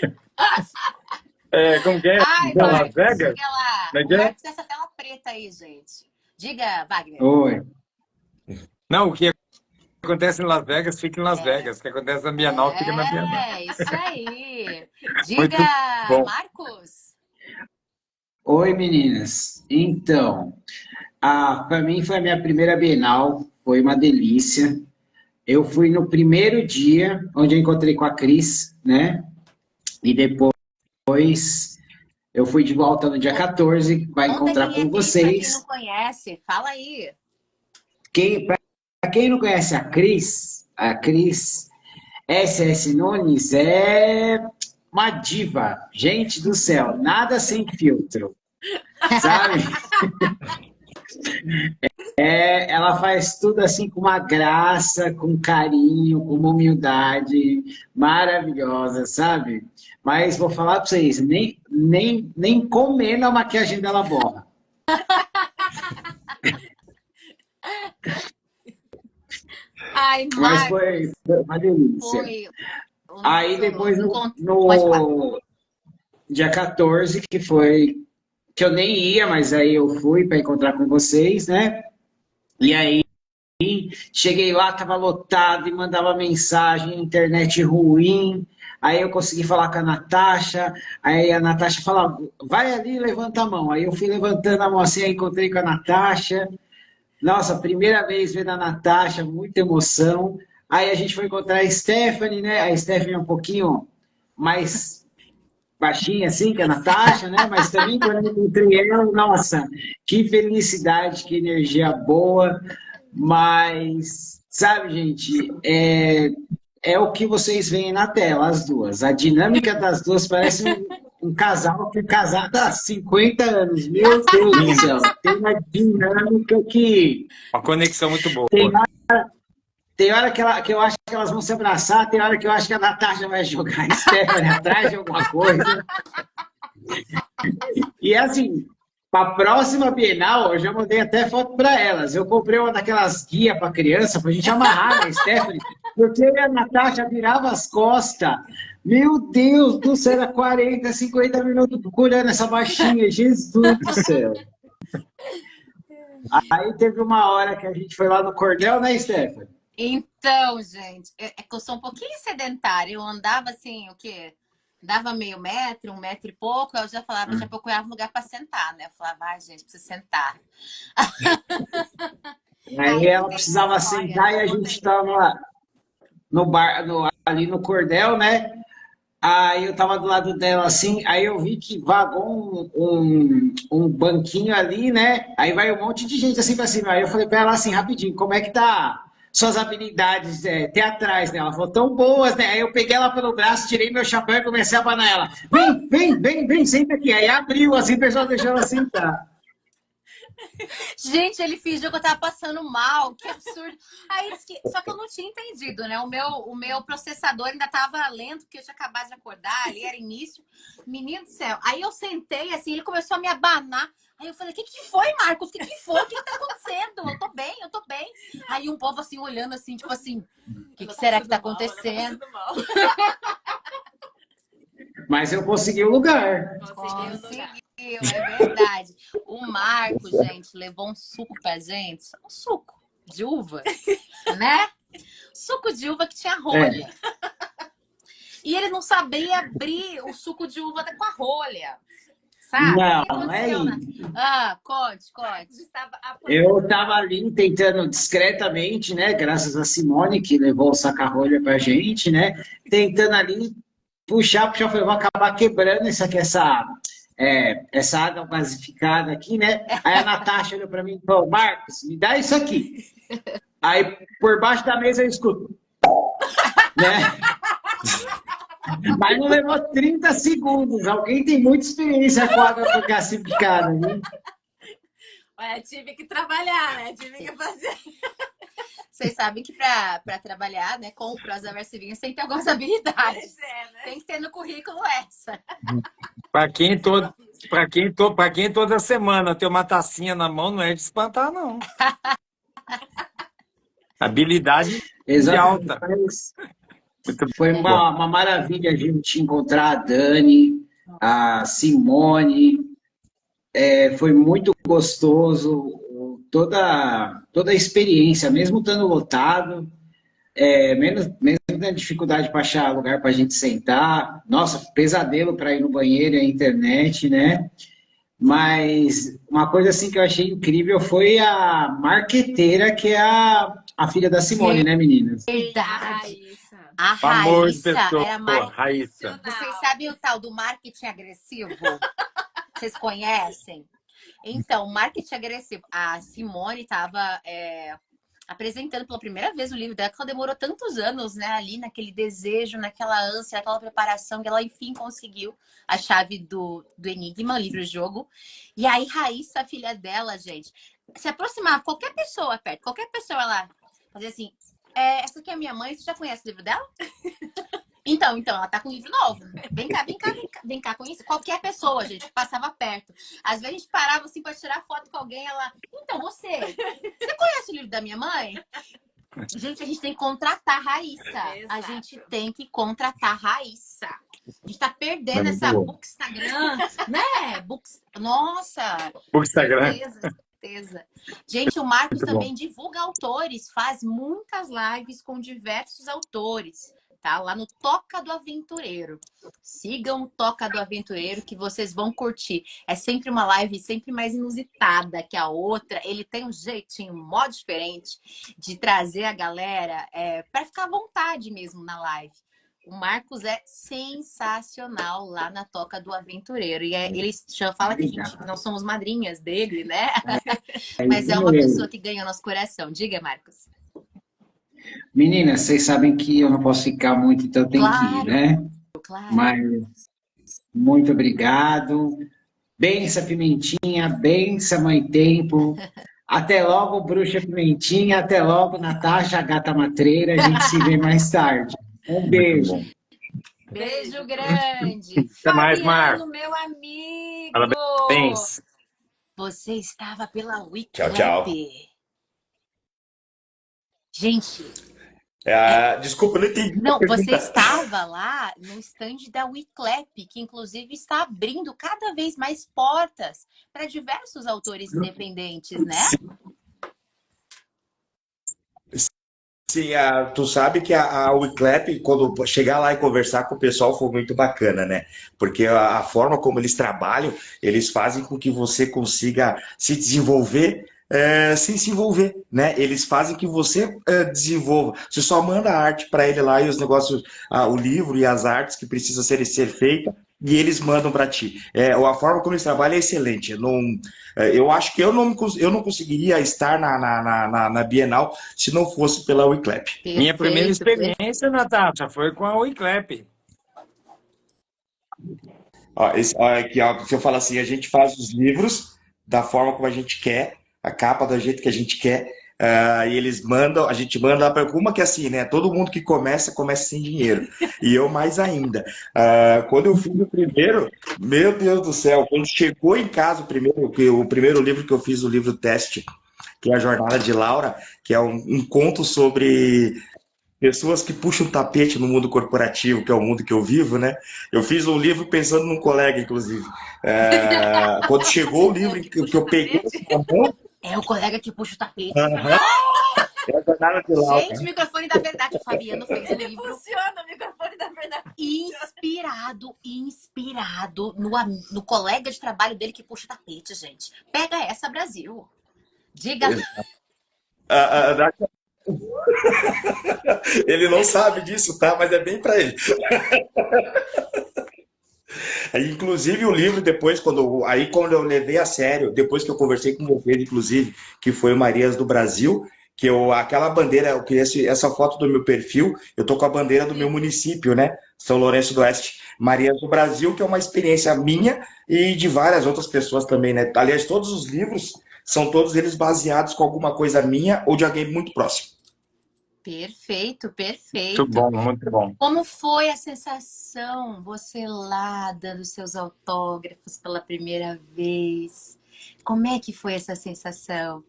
Exato. Como que é? Ai, Da Las Marcos, Vegas? diga lá. Como é O que é? Marcos dessa tela preta aí, gente. Diga, Wagner. Oi. Não, o que acontece em Las Vegas, fica em Las Vegas. O que acontece na Bienal, fica na Bienal. É, isso aí. Muito Diga, bom. Marcos. Oi, meninas. Então, para mim foi a minha primeira Bienal, foi uma delícia. Eu fui no primeiro dia, onde eu encontrei com a Cris, né? E depois eu fui de volta no dia 14 para Conta encontrar quem é com Cris, pra quem vocês. não conhece. Fala aí. Para quem não conhece a Cris SS Nunes é uma diva. Gente do céu, nada sem filtro, sabe? Ela faz tudo assim com uma graça, com carinho, com uma humildade maravilhosa, sabe? Mas vou falar para vocês, nem comendo a maquiagem dela borra. Ai, Mas Marcos, foi uma delícia. foi Aí depois Pode no dia 14, que foi que eu nem ia, mas aí eu fui para encontrar com vocês, né? E aí cheguei lá, tava lotado e mandava mensagem, internet ruim. Aí eu consegui falar com a Natasha, aí a Natasha falava, vai ali, levanta a mão. Aí eu fui levantando a mão assim, aí encontrei com a Natasha. Nossa, primeira vez vendo a Natasha, muita emoção. Aí a gente foi encontrar a Stephanie, né? A Stephanie é um pouquinho mais baixinha assim que a Natasha, né? Mas também quando eu encontrei ela, nossa, que felicidade, que energia boa. Mas, sabe, gente, é o que vocês veem na tela, as duas. A dinâmica das duas parece um casal que é casado há 50 anos. Meu Deus do céu, tem uma dinâmica que... Uma conexão muito boa. Tem hora que eu acho que elas vão se abraçar, tem hora que eu acho que a Natasha vai jogar a Stephanie atrás de alguma coisa. E assim, para a próxima Bienal, eu já mandei até foto para elas. Eu comprei uma daquelas guias para criança, para a gente amarrar na Stephanie, porque a Natasha virava as costas. Meu Deus do céu, era 40, 50 minutos procurando essa baixinha. Jesus do céu. Aí teve uma hora que a gente foi lá no Cordel, né, Stephanie? Então, gente, é que eu sou um pouquinho sedentária. Eu andava assim, o quê? Dava meio metro, 1 metro e pouco, eu já falava, já procurava um lugar para sentar, né? Eu falava, gente, precisa sentar. Aí ela precisava sentar e a gente estava no bar, ali no Cordel, né? Aí eu tava do lado dela assim, aí eu vi que vagou um banquinho ali, né? Aí vai um monte de gente assim pra cima. Aí eu falei pra ela assim, rapidinho, como é que tá suas habilidades teatrais, né? Ela falou, tão boas, né? Aí eu peguei ela pelo braço, tirei meu chapéu e comecei a abanar ela. Vem, senta aqui. Aí abriu assim, o pessoal deixou ela sentar. Gente, ele fingiu que eu tava passando mal, que absurdo. Aí disse que... Só que eu não tinha entendido, né? O meu processador ainda tava lento, porque eu tinha acabado de acordar, ali era início. Menino do céu. Aí eu sentei, assim, ele começou a me abanar. Aí eu falei, o que foi, Marcos? O que foi? O que tá acontecendo? Eu tô bem, eu tô bem. Aí um povo, assim, olhando, assim, tipo assim, o que será que tá acontecendo? Mas eu consegui o lugar. Conseguiu, é verdade. O Marcos, gente, levou um suco pra gente. Um suco de uva, né? Suco de uva que tinha rolha. E ele não sabia abrir o suco de uva com a rolha. Sabe? Não, é isso. Conte. Eu estava ali tentando discretamente, né? Graças a Simone, que levou o saca-rolha pra gente, né? Tentando ali puxar, falei, vou acabar quebrando essa água gasificada aqui, né? Aí a Natasha olhou para mim e falou, Marcos, me dá isso aqui. Aí, por baixo da mesa, eu escuto. Né? Mas não levou 30 segundos. Alguém tem muita experiência com água gasificada, né? Olha, tive que trabalhar, né? Tive que fazer. Vocês sabem que para trabalhar, né, com o Prosa Verso e Vinhos tem que ter algumas habilidades. Né? Tem que ter no currículo essa. Para quem toda semana tem uma tacinha na mão, não é de espantar, não. Habilidade de alta. Foi uma maravilha a gente encontrar a Dani, a Simone. Foi muito gostoso toda a experiência, mesmo estando lotado, mesmo tendo dificuldade para achar lugar para a gente sentar. Nossa, pesadelo para ir no banheiro e a internet, né? Mas uma coisa assim que eu achei incrível foi a marqueteira, que é a filha da Simone, né, meninas? Verdade. A Amor de Raíssa pessoa, era mais... Raíssa. Vocês sabem o tal do marketing agressivo? Vocês conhecem? Então, marketing agressivo. A Simone estava apresentando pela primeira vez o livro dela, que ela demorou tantos anos, né? Ali naquele desejo, naquela ânsia, naquela preparação, que ela enfim conseguiu a chave do Enigma, o livro-jogo. E aí, Raíssa, a filha dela, gente, se aproximava, qualquer pessoa perto, qualquer pessoa lá, fazia assim, essa aqui é a minha mãe, você já conhece o livro dela? Então, ela tá com um livro novo. Vem cá com isso. Qualquer pessoa, gente, que passava perto. Às vezes a gente parava assim pra tirar foto com alguém, ela. Então, você conhece o livro da minha mãe? Gente, a gente tem que contratar a Raíssa. Exato. A gente tem que contratar a Raíssa. A gente tá perdendo essa Bookstagram, né? Nossa! Bookstagram. Certeza. Gente, o Marcos também divulga autores, faz muitas lives com diversos autores. Tá? Lá no Toca do Aventureiro. Sigam o Toca do Aventureiro que vocês vão curtir. É sempre uma live sempre mais inusitada que a outra. Ele tem um jeitinho, um modo diferente de trazer a galera para ficar à vontade mesmo na live. O Marcos é sensacional lá na Toca do Aventureiro. E ele já fala que nós somos madrinhas dele, né? Mas é uma pessoa que ganha nosso coração. Diga, Marcos. Meninas, vocês sabem que eu não posso ficar muito, então eu tenho que ir, né? Claro. Mas muito obrigado. Bença Pimentinha, bença Mãe Tempo. Até logo, Bruxa Pimentinha. Até logo, Natasha, a Gata Matreira. A gente se vê mais tarde. Um beijo. Beijo grande. Até mais, Marcos. Meu amigo. Parabéns. Você estava pela Wiclap. Tchau, tchau. Gente. Desculpa, eu não entendi. Não, você estava lá no stand da Wiclap, que inclusive está abrindo cada vez mais portas para diversos autores independentes, né? Sim, tu sabe que a Wiclap, quando chegar lá e conversar com o pessoal, foi muito bacana, né? Porque a forma como eles trabalham, eles fazem com que você consiga se desenvolver sem se envolver, né? Eles fazem que você desenvolva. Você só manda a arte para ele lá e os negócios, o livro e as artes que precisam ser feitas, e eles mandam para ti. A forma como eles trabalham é excelente. Eu acho que eu não conseguiria estar na Bienal se não fosse pela Wiclap. Minha primeira experiência, Natasha, foi com a Wiclap. Aqui, ó, se eu falar assim, a gente faz os livros da forma como a gente quer, a capa do jeito que a gente quer. E eles mandam, a gente manda lá para uma que é assim, né? Todo mundo que começa sem dinheiro. E eu mais ainda. Quando eu fiz o primeiro, meu Deus do céu, quando chegou em casa o primeiro livro que eu fiz, o livro teste, que é a Jornada de Laura, que é um conto sobre pessoas que puxam tapete no mundo corporativo, que é o mundo que eu vivo, né? Eu fiz um livro pensando num colega, inclusive. Quando chegou o livro que eu peguei na mão, É o colega que puxa o tapete. aham, é a Jornada de Laura. Gente, microfone da verdade. O Fabiano fez um livro Funciona o microfone da verdade. inspirado no colega de trabalho dele que puxa o tapete, gente. Pega essa, Brasil. Diga. Ah, ah, Ele não sabe disso, tá? Mas é bem para ele. Inclusive o livro depois, quando eu levei a sério, depois que eu conversei com vocês, inclusive, que foi o Marias do Brasil, aquela bandeira, essa foto do meu perfil, eu tô com a bandeira do meu município, né? São Lourenço do Oeste, Marias do Brasil, que é uma experiência minha e de várias outras pessoas também, né? Aliás, todos os livros são todos eles baseados com alguma coisa minha ou de alguém muito próximo. Perfeito, Muito perfeito. bom, muito bom. Como foi a sensação, você lá dando seus autógrafos pela primeira vez? Como é que foi essa sensação?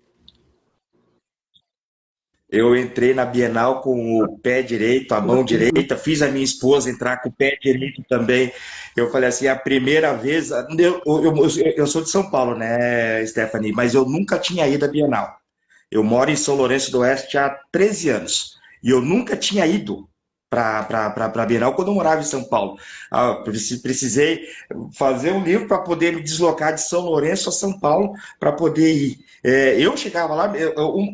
Eu entrei na Bienal com o pé direito, a mão direita, fiz a minha esposa entrar com o pé direito também. Eu falei assim, a primeira vez. Eu sou de São Paulo, né, Stephanie? Mas eu nunca tinha ido à Bienal. Eu moro em São Lourenço do Oeste há 13 anos. E eu nunca tinha ido para a Bienal quando eu morava em São Paulo. Precisei fazer um livro para poder me deslocar de São Lourenço a São Paulo para poder ir. Eu chegava lá,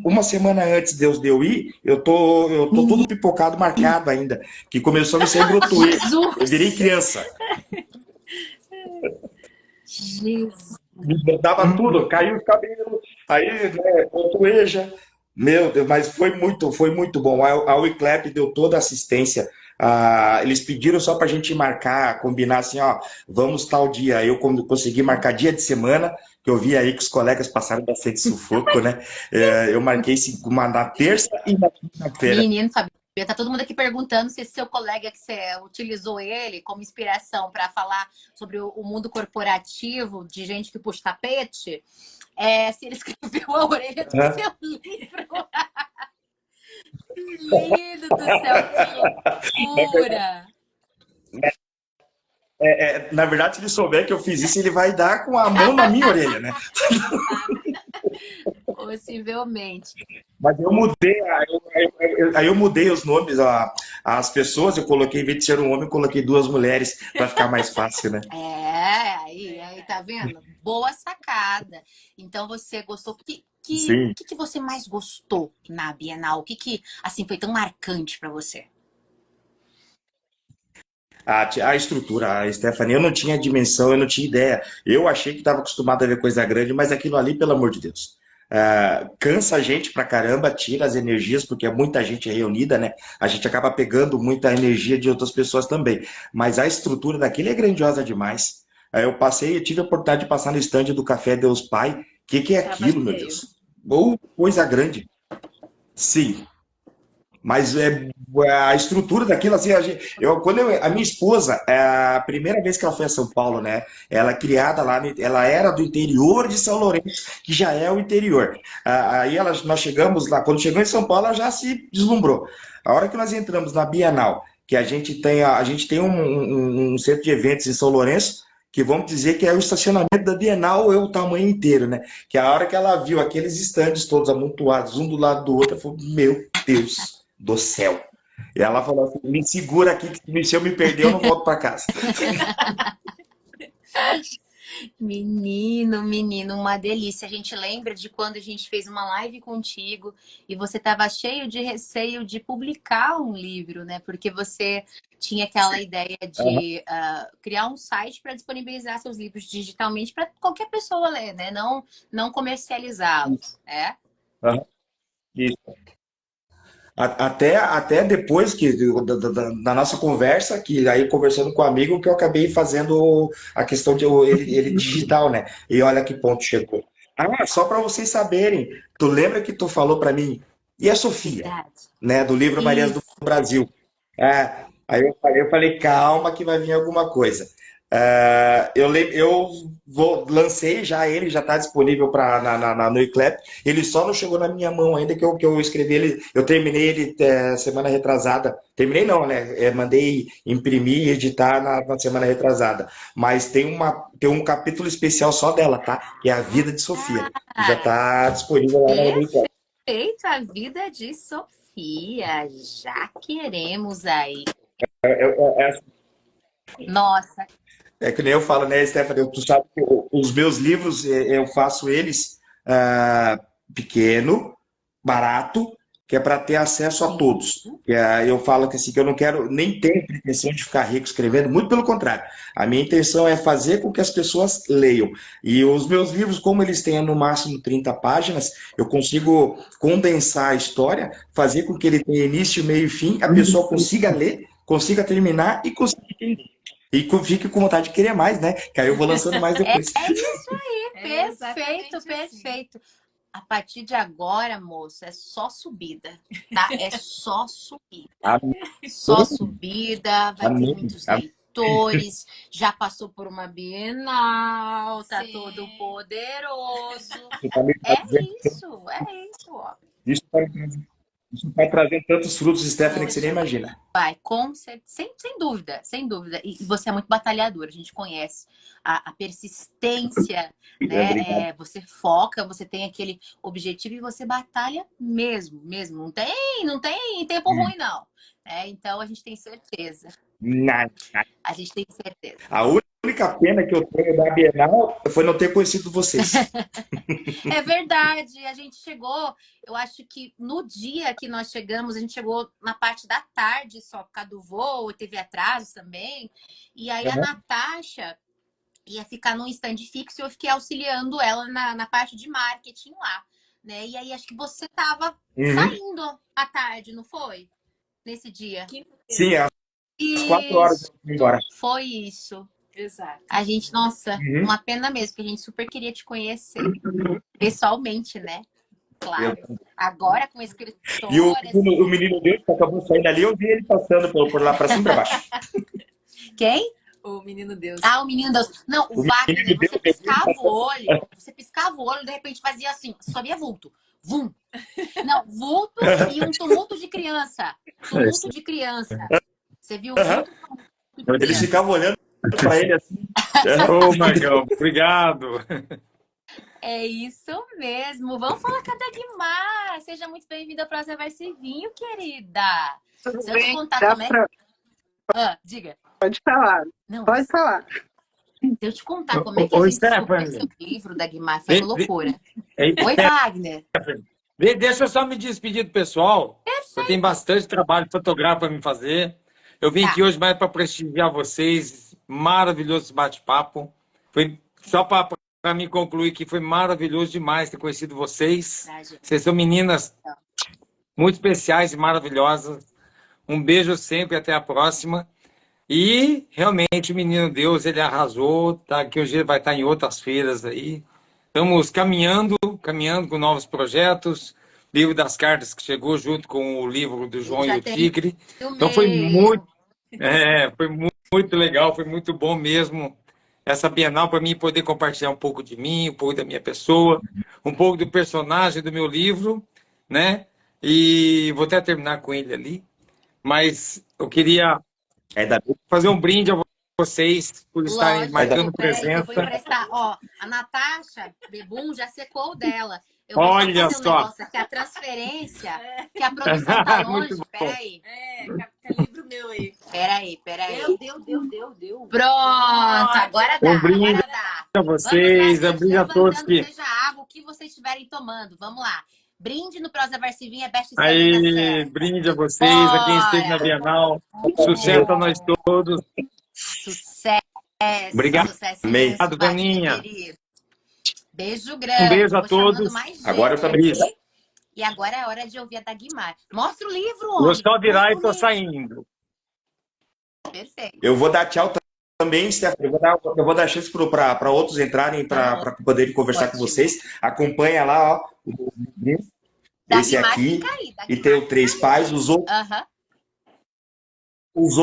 uma semana antes de eu ir, eu tô todo pipocado, marcado ainda, que começou a me sair brotoeira. Eu virei Jesus! criança. Jesus! Me botava tudo, caiu o cabelo, aí, né, brotoeja. Meu Deus, mas foi muito bom. A Wiclap deu toda a assistência. Eles pediram só para a gente marcar, combinar assim, ó, vamos tal dia. Eu consegui marcar dia de semana, que eu vi aí que os colegas passaram bastante sufoco, né? Eu marquei na terça e na quinta-feira. Menino, Fabiano, tá todo mundo aqui perguntando se esse seu colega que você utilizou ele como inspiração para falar sobre o mundo corporativo de gente que puxa tapete, se ele escreveu a orelha do Aham. seu livro. Lindo do céu, que loucura! Na verdade, se ele souber que eu fiz isso, ele vai dar com a mão na minha orelha, né? Possivelmente. Mas eu mudei, aí eu mudei os nomes, as pessoas, eu coloquei, em vez de ser um homem, eu coloquei duas mulheres para ficar mais fácil, né? Aí, tá vendo? Boa sacada. Então você gostou. Sim. O que você mais gostou na Bienal? O que assim, foi tão marcante para você? A estrutura, a Stephanie, eu não tinha dimensão, eu não tinha ideia. Eu achei que estava acostumado a ver coisa grande, mas aquilo ali, pelo amor de Deus. Cansa a gente pra caramba, tira as energias, porque é muita gente reunida, né? A gente acaba pegando muita energia de outras pessoas também. Mas a estrutura daquele é grandiosa demais. Eu tive a oportunidade de passar no estande do Café Deus Pai. O que é Tava aquilo, meu cheio. Deus? Ou coisa grande. Sim. Mas a estrutura daquilo, assim, a minha esposa, a primeira vez que ela foi a São Paulo, né? Ela é criada lá, ela era do interior de São Lourenço, que já é o interior. Aí nós chegamos lá, quando chegou em São Paulo, ela já se deslumbrou. A hora que nós entramos na Bienal, que a gente tem um centro de eventos em São Lourenço, que vamos dizer que é o estacionamento da Bienal, é o tamanho inteiro, né? Que a hora que ela viu aqueles estandes todos amontoados, um do lado do outro, ela falou, meu Deus do céu. E ela falou assim, me segura aqui, que se eu me perder, eu não volto para casa. Menino, uma delícia. A gente lembra de quando a gente fez uma live contigo e você estava cheio de receio de publicar um livro, né? Porque você tinha aquela ideia de criar um site para disponibilizar seus livros digitalmente para qualquer pessoa ler, né? Não comercializá-los, Aham. Isso. Até depois da nossa conversa, que aí conversando com o amigo, que eu acabei fazendo a questão de ele digital, né? E olha que ponto chegou. Ah, só para vocês saberem, tu lembra que tu falou para mim, e a Sofia, Verdade. né, do livro Marias do Isso. Brasil? É, aí eu falei, calma que vai vir alguma coisa. Eu lancei já ele, já está disponível no Iclep. Ele só não chegou na minha mão ainda que eu escrevi ele. Eu terminei ele semana retrasada. Terminei não, né? Mandei imprimir e editar na semana retrasada. Mas tem um capítulo especial só dela, tá? Que é a vida de Sofia. Já Ah, está disponível lá no Iclep. perfeito, a vida de Sofia. Já queremos aí. É, Nossa, É que nem eu falo, né, Stephanie? Tu sabe que os meus livros eu faço eles pequeno, barato, que é para ter acesso a sim. todos. Eu falo que assim, que eu não quero nem ter pretensão de ficar rico escrevendo, muito pelo contrário. A minha intenção é fazer com que as pessoas leiam. E os meus livros, como eles têm no máximo 30 páginas, eu consigo condensar a história, fazer com que ele tenha início, meio e fim, a pessoa consiga ler, consiga terminar e consiga entender. E fique com vontade de querer mais, né? Que aí eu vou lançando mais É depois. isso aí, É exatamente perfeito, assim. perfeito. A partir de agora, moço, é só subida, tá? É só subida. Amém. Só subida, vai ter Amém. muitos leitores, já passou por uma Bienal, tá Sim. todo poderoso. Isso tá me trazendo- É isso, ó. isso tá me trazendo- isso vai trazendo tantos frutos, Stephanie, que você nem imagina. Vai, sem dúvida, sem dúvida. E você é muito batalhador, a gente conhece a persistência, né? Obrigado. Você foca, você tem aquele objetivo e você batalha mesmo, mesmo. Não tem tempo ruim, não. Então a gente tem certeza. Nada. A gente tem certeza. A única pena que eu tenho da Bienal foi não ter conhecido vocês. É verdade, a gente chegou, eu acho que no dia que nós chegamos, a gente chegou na parte da tarde só, por causa do voo, teve atraso também. E aí a Uhum. Natasha ia ficar num stand fixo e eu fiquei auxiliando ela na parte de marketing lá, né? E aí acho que você tava Uhum. saindo à tarde, não foi? Nesse dia. Sim, às 4 horas eu fui embora. Foi isso. Exato. A gente, nossa, Uhum. uma pena mesmo, porque a gente super queria te conhecer pessoalmente, né? Claro. Agora com escritora. E o menino Deus que acabou saindo ali, eu vi ele passando por lá para cima e para baixo. Quem? O menino Deus. Ah, o menino Deus. Não, o Wagner, menino você Deus, piscava o olho. Você piscava o olho, de repente fazia assim, só via vulto. Vum. Não, vulto e um tumulto de criança. Tumulto de criança. Você viu o vulto? Eles ficavam olhando para ele assim. Ô, Marcão, obrigado. É isso mesmo. Vamos falar com a Dagmar. Seja muito bem-vinda ao Prosa Verso Vinho, querida. Tudo Se eu te bem? contar Dá como é... pra- diga. Pode falar. Não, Pode falar. se eu te contar como é que Ô, a gente descobriu Stephanie. seu livro, Dagmar, foi uma loucura. Ei, Oi, Wagner. Deixa eu só me despedir do pessoal. Eu tenho bastante trabalho fotográfico para me fazer. Eu vim Tá. aqui hoje mais para prestigiar vocês. Maravilhoso esse bate-papo. Foi só para me concluir que foi maravilhoso demais ter conhecido vocês. Verdade. Vocês são meninas muito especiais e maravilhosas. Um beijo sempre, até a próxima. E realmente o Menino Deus, ele arrasou, tá? Que hoje ele vai estar em outras feiras aí. Estamos caminhando com novos projetos. Livro das Cartas que chegou junto com o livro do João já e o tem Tigre. o Então foi meu. muito legal, foi muito bom mesmo essa Bienal para mim poder compartilhar um pouco de mim, um pouco da minha pessoa, um pouco do personagem do meu livro, né? E vou até terminar com ele ali. Mas eu queria fazer um brinde a vocês por estarem Lógico, marcando peraí, eu vou presença. emprestar. Ó, a Natasha Bebum já secou o dela. Eu vou Olha só fazer um só. negócio aqui, a transferência, que a produção tá longe. Muito bom. Peraí. Livro meu aí. Peraí. Deu. Pronto, agora dá, Um brinde agora dá. a Vamos vocês, lá, um brinde a seja todos levantando, que... seja água, o que vocês estiverem tomando. Vamos lá. Brinde no Prosa Varcivinha, é best-seller da Aí, Serra. brinde a vocês, a quem esteve na Bora! Bienal. Sucesso a nós todos. Sucesso. Obrigado. Sucesso Amém. imenso, Obrigado, Daninha. Wagner, querido. Beijo grande. Um beijo a Vou chamando todos. mais gente Agora eu também. aqui. E agora é hora de ouvir a Dagmar. Mostra o livro, homem. Vou só virar e Mostra tô o livro. saindo. Perfeito. Eu vou dar tchau também, Stephanie, eu vou dar chance para outros entrarem, para poderem conversar com Ótimo. vocês. Acompanha lá, ó, esse Dagmar aqui, fica aí. e tem o Três Pais. Aham. Os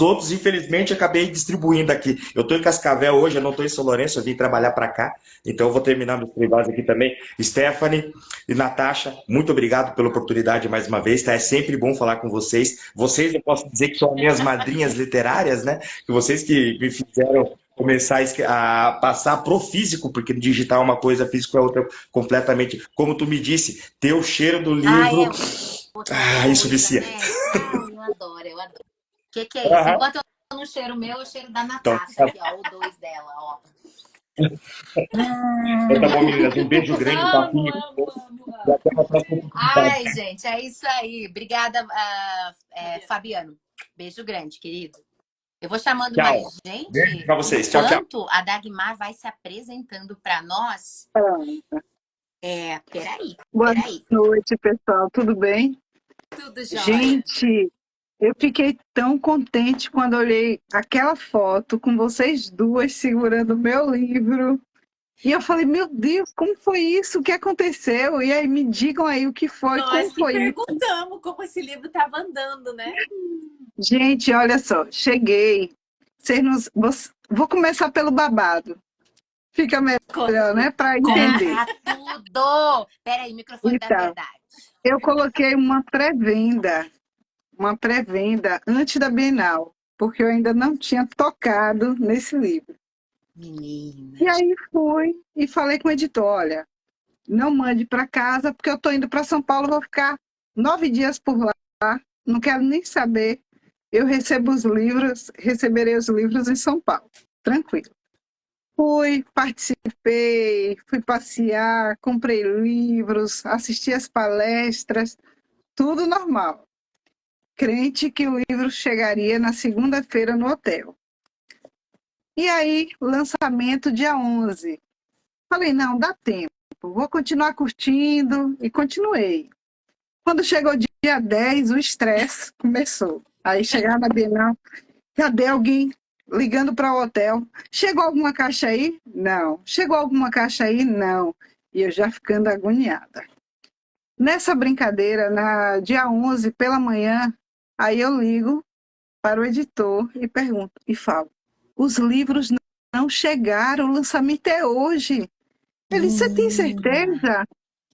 outros, infelizmente, acabei distribuindo aqui. Eu estou em Cascavel hoje, eu não estou em São Lourenço, eu vim trabalhar para cá. Então, eu vou terminar meus privados aqui também. Stephanie e Natasha, muito obrigado pela oportunidade mais uma vez, tá? É sempre bom falar com vocês. Vocês, eu posso dizer que são minhas madrinhas literárias, né? Que vocês que me fizeram começar a passar pro físico, porque digital é uma coisa, físico é outra completamente. Como tu me disse, ter o cheiro do livro. Isso vicia. Né? Eu adoro, eu adoro. O que é isso? Aham. Enquanto eu não cheiro o meu, eu cheiro da Então, Natasha, aqui, ó, o 2 dela, ó. então tá bom, meninas. Um beijo grande, papinho. E até uma próxima oportunidade. Ai, gente, é isso aí. Obrigada, Fabiano. Beijo grande, querido. Eu vou chamando Tchau. mais gente. Beijo pra vocês. Tchau, tchau. Enquanto a Dagmar vai se apresentando para nós. Peraí. Boa noite, pessoal. Tudo bem? Tudo jóia. Gente, eu fiquei tão contente quando olhei aquela foto com vocês duas segurando o meu livro. E eu falei, meu Deus, como foi isso? O que aconteceu? E aí, me digam aí o que foi, Nós como que foi isso. perguntamos como esse livro estava andando, né? Gente, olha só, cheguei. Vou começar pelo babado. Fica melhor, né? Para entender. Conta tudo. Peraí, microfone da Então, verdade. eu coloquei uma pré-venda antes da Bienal, porque eu ainda não tinha tocado nesse livro. Menina. E aí fui e falei com o editor, olha, não mande para casa, porque eu estou indo para São Paulo, vou ficar 9 dias por lá, não quero nem saber. Eu receberei os livros em São Paulo, tranquilo. Fui, participei, fui passear, comprei livros, assisti as palestras, tudo normal. Crente que o livro chegaria na segunda-feira no hotel. E aí, lançamento dia 11. Falei, não, dá tempo, vou continuar curtindo, e continuei. Quando chegou dia 10, o estresse começou. Aí chegar na Bienal, cadê alguém ligando para o hotel? Chegou alguma caixa aí? Não. Chegou alguma caixa aí? Não. E eu já ficando agoniada. Nessa brincadeira, na dia 11, pela manhã, aí eu ligo para o editor e pergunto, e falo, os livros não chegaram, o lançamento é hoje. Ele disse, você tem certeza?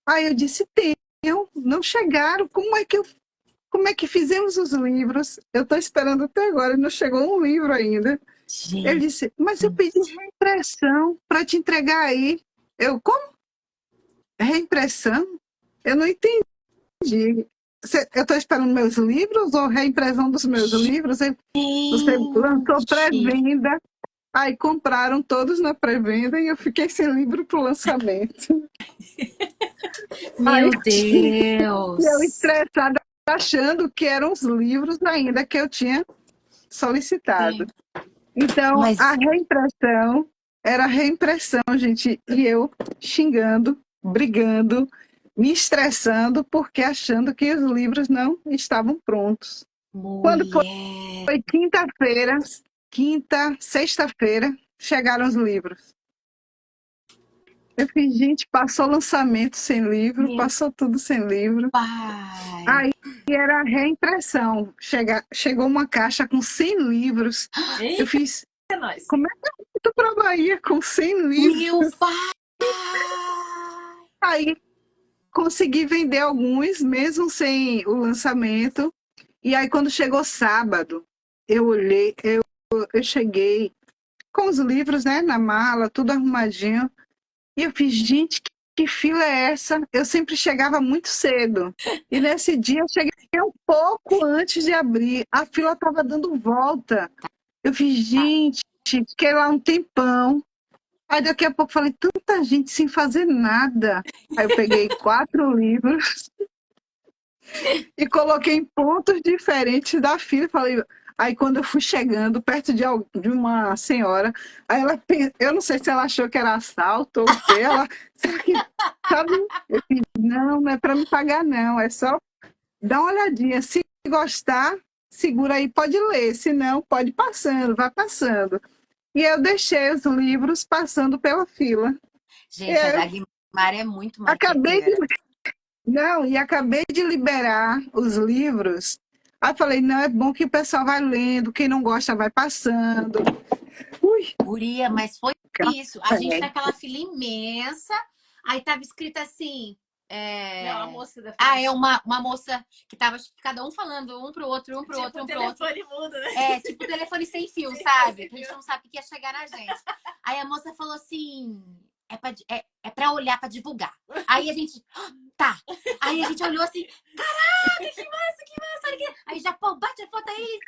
Aí eu disse, tenho, não chegaram, como é que fizemos os livros? Eu estou esperando até agora, não chegou um livro ainda. Gente. Ele disse, mas eu pedi reimpressão para te entregar aí. Eu, como? Reimpressão? Eu não entendi. Eu estou esperando meus livros ou reimpressão dos meus livros? Você lançou pré-venda, aí compraram todos na pré-venda e eu fiquei sem livro para o lançamento. Meu Deus! E eu estressada, achando que eram os livros ainda que eu tinha solicitado. Então, a reimpressão era reimpressão, gente, e eu xingando, brigando, me estressando, porque achando que os livros não estavam prontos. Quando foi sexta-feira, chegaram os livros. Eu fiz, gente, passou o lançamento sem livro, passou tudo sem livro. Pai. Aí era a reimpressão. Chegou uma caixa com 100 livros. Eita, eu fiz, é nóis. como é que eu vou pra Bahia com 100 livros? Meu pai! Aí consegui vender alguns, mesmo sem o lançamento. E aí, quando chegou sábado, eu olhei, eu cheguei com os livros, né, na mala, tudo arrumadinho. E eu fiz, gente, que fila é essa? Eu sempre chegava muito cedo. E nesse dia eu cheguei um pouco antes de abrir. A fila estava dando volta. Eu fiz, gente, fiquei lá um tempão. Aí daqui a pouco falei, tanta gente sem fazer nada. Aí eu peguei 4 livros e coloquei em pontos diferentes da fila. Falei, aí quando eu fui chegando perto de uma senhora, aí ela, eu não sei se ela achou que era assalto ou o quê, ela, sabe? Eu disse, não é para me pagar não, é só dar uma olhadinha. Se gostar, segura aí, pode ler, senão pode ir passando, vai passando. E eu deixei os livros passando pela fila. Gente, a Eu Dagmar é muito acabei de, marqueteira. não, e acabei de liberar os livros. Aí falei, não, é bom que o pessoal vai lendo, quem não gosta vai passando. Ui, Guria, mas foi isso. A gente café. naquela fila imensa, aí tava escrito assim. Não, a moça da Ah, frente. é uma moça que tava cada um falando um pro outro, um pro Tipo, outro, um o pro outro. telefone muda, né? É, tipo telefone sem fio, Sem sabe? fio. Que a gente não sabe o que ia chegar na gente. Aí a moça falou assim: é pra olhar, pra divulgar. Aí a gente, tá. Aí a gente olhou assim: caraca, que massa, olha aqui. Aí já, pô, bate a foto aí.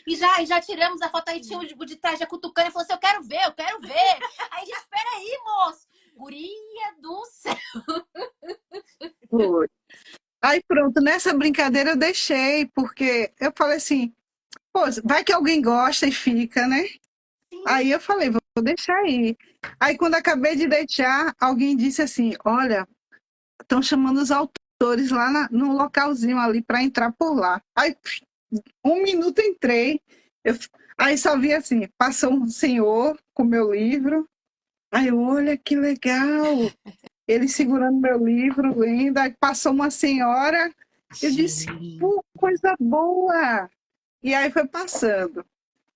E já tiramos a foto aí, tinha o de trás já cutucando e falou assim: eu quero ver. Aí a gente, espera aí, moço. Guria do céu. Foi. Aí pronto, nessa brincadeira eu deixei, porque eu falei assim, pô, vai que alguém gosta e fica, né? Aí eu falei, vou deixar aí. Aí quando acabei de deixar, alguém disse assim, olha, estão chamando os autores lá no localzinho ali para entrar por lá. Aí, 1 minuto entrei, aí só vi assim, passou um senhor com meu livro, aí olha que legal, ele segurando meu livro, lendo, aí passou uma senhora, eu disse, pô, coisa boa! E aí foi passando.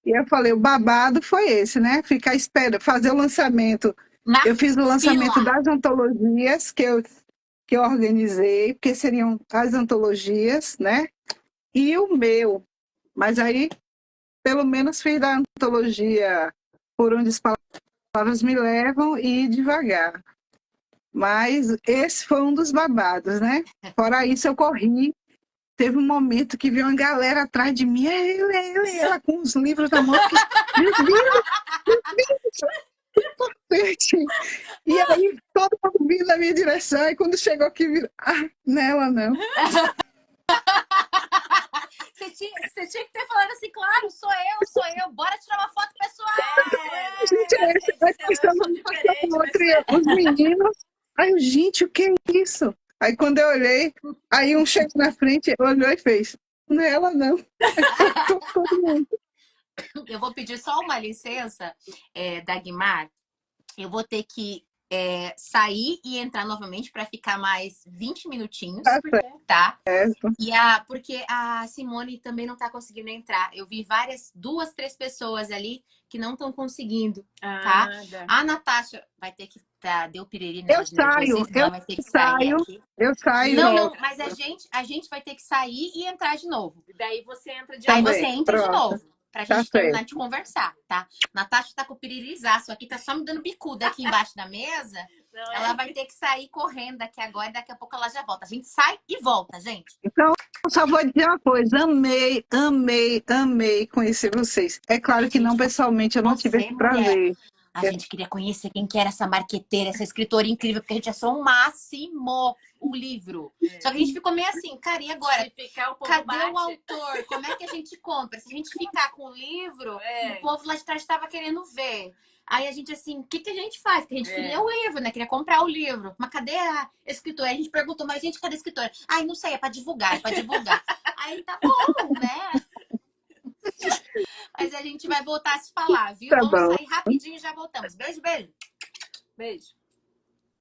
E eu falei, o babado foi esse, né? Ficar esperando, fazer o lançamento. Na Eu fiz o lançamento fila. das antologias que eu organizei, porque seriam as antologias, né? E o meu. Mas aí, pelo menos, fiz da antologia Por Onde as Palavras Me Levam e Devagar. Mas esse foi um dos babados, né? Fora isso, eu corri. Teve um momento que veio uma galera atrás de mim, ela com os livros na mão. Meu Deus, que importante. E aí, todo mundo vindo na minha direção, e quando chegou aqui, viram, nela não. Você tinha que ter falado assim, claro, sou eu, bora tirar uma foto pessoal. Gente, aí passando outro, e os meninos, aí eu, gente, o que é isso? Aí quando eu olhei, aí um chegou na frente, olhou e fez, nela não. Todo mundo. Eu vou pedir só uma licença, Dagmar. Eu vou ter que sair e entrar novamente para ficar mais 20 minutinhos, tá? E porque a Simone também não está conseguindo entrar. Eu vi 2, 3 pessoas ali que não estão conseguindo, tá? A Natasha vai ter que deu piriri nela de nervosismo, ela vai ter que sair aqui. Eu saio. Não, mas a gente vai ter que sair e entrar de novo. Daí você entra de Aí novo. você entra de novo. Pra gente Tá terminar certo. de conversar, tá? Natasha tá com o piririzaço aqui, tá só me dando bicuda aqui embaixo da mesa. Não, Ela vai ter que sair correndo aqui agora e daqui a pouco ela já volta. A gente sai e volta, gente. Então, só vou dizer uma coisa, amei conhecer vocês. É claro que não pessoalmente, eu não tive esse prazer. A gente queria conhecer quem que era essa marqueteira, essa escritora incrível, porque a gente achou o máximo o livro. Só que a gente ficou meio assim, cara, e agora? Se ficar, o povo Cadê bate. o autor? Como é que a gente compra? Se a gente ficar com o livro, o povo lá de trás estava querendo ver. Aí a gente assim, o que a gente faz? Porque a gente queria o livro, né? Queria comprar o livro. Mas cadê a escritora? Aí a gente perguntou, mas gente, cadê a escritora? Ai, não sei, é pra divulgar, Aí tá bom, né? Mas a gente vai voltar a se falar, viu? Tá Vamos bom. sair rapidinho e já voltamos. Beijo, beijo. Beijo.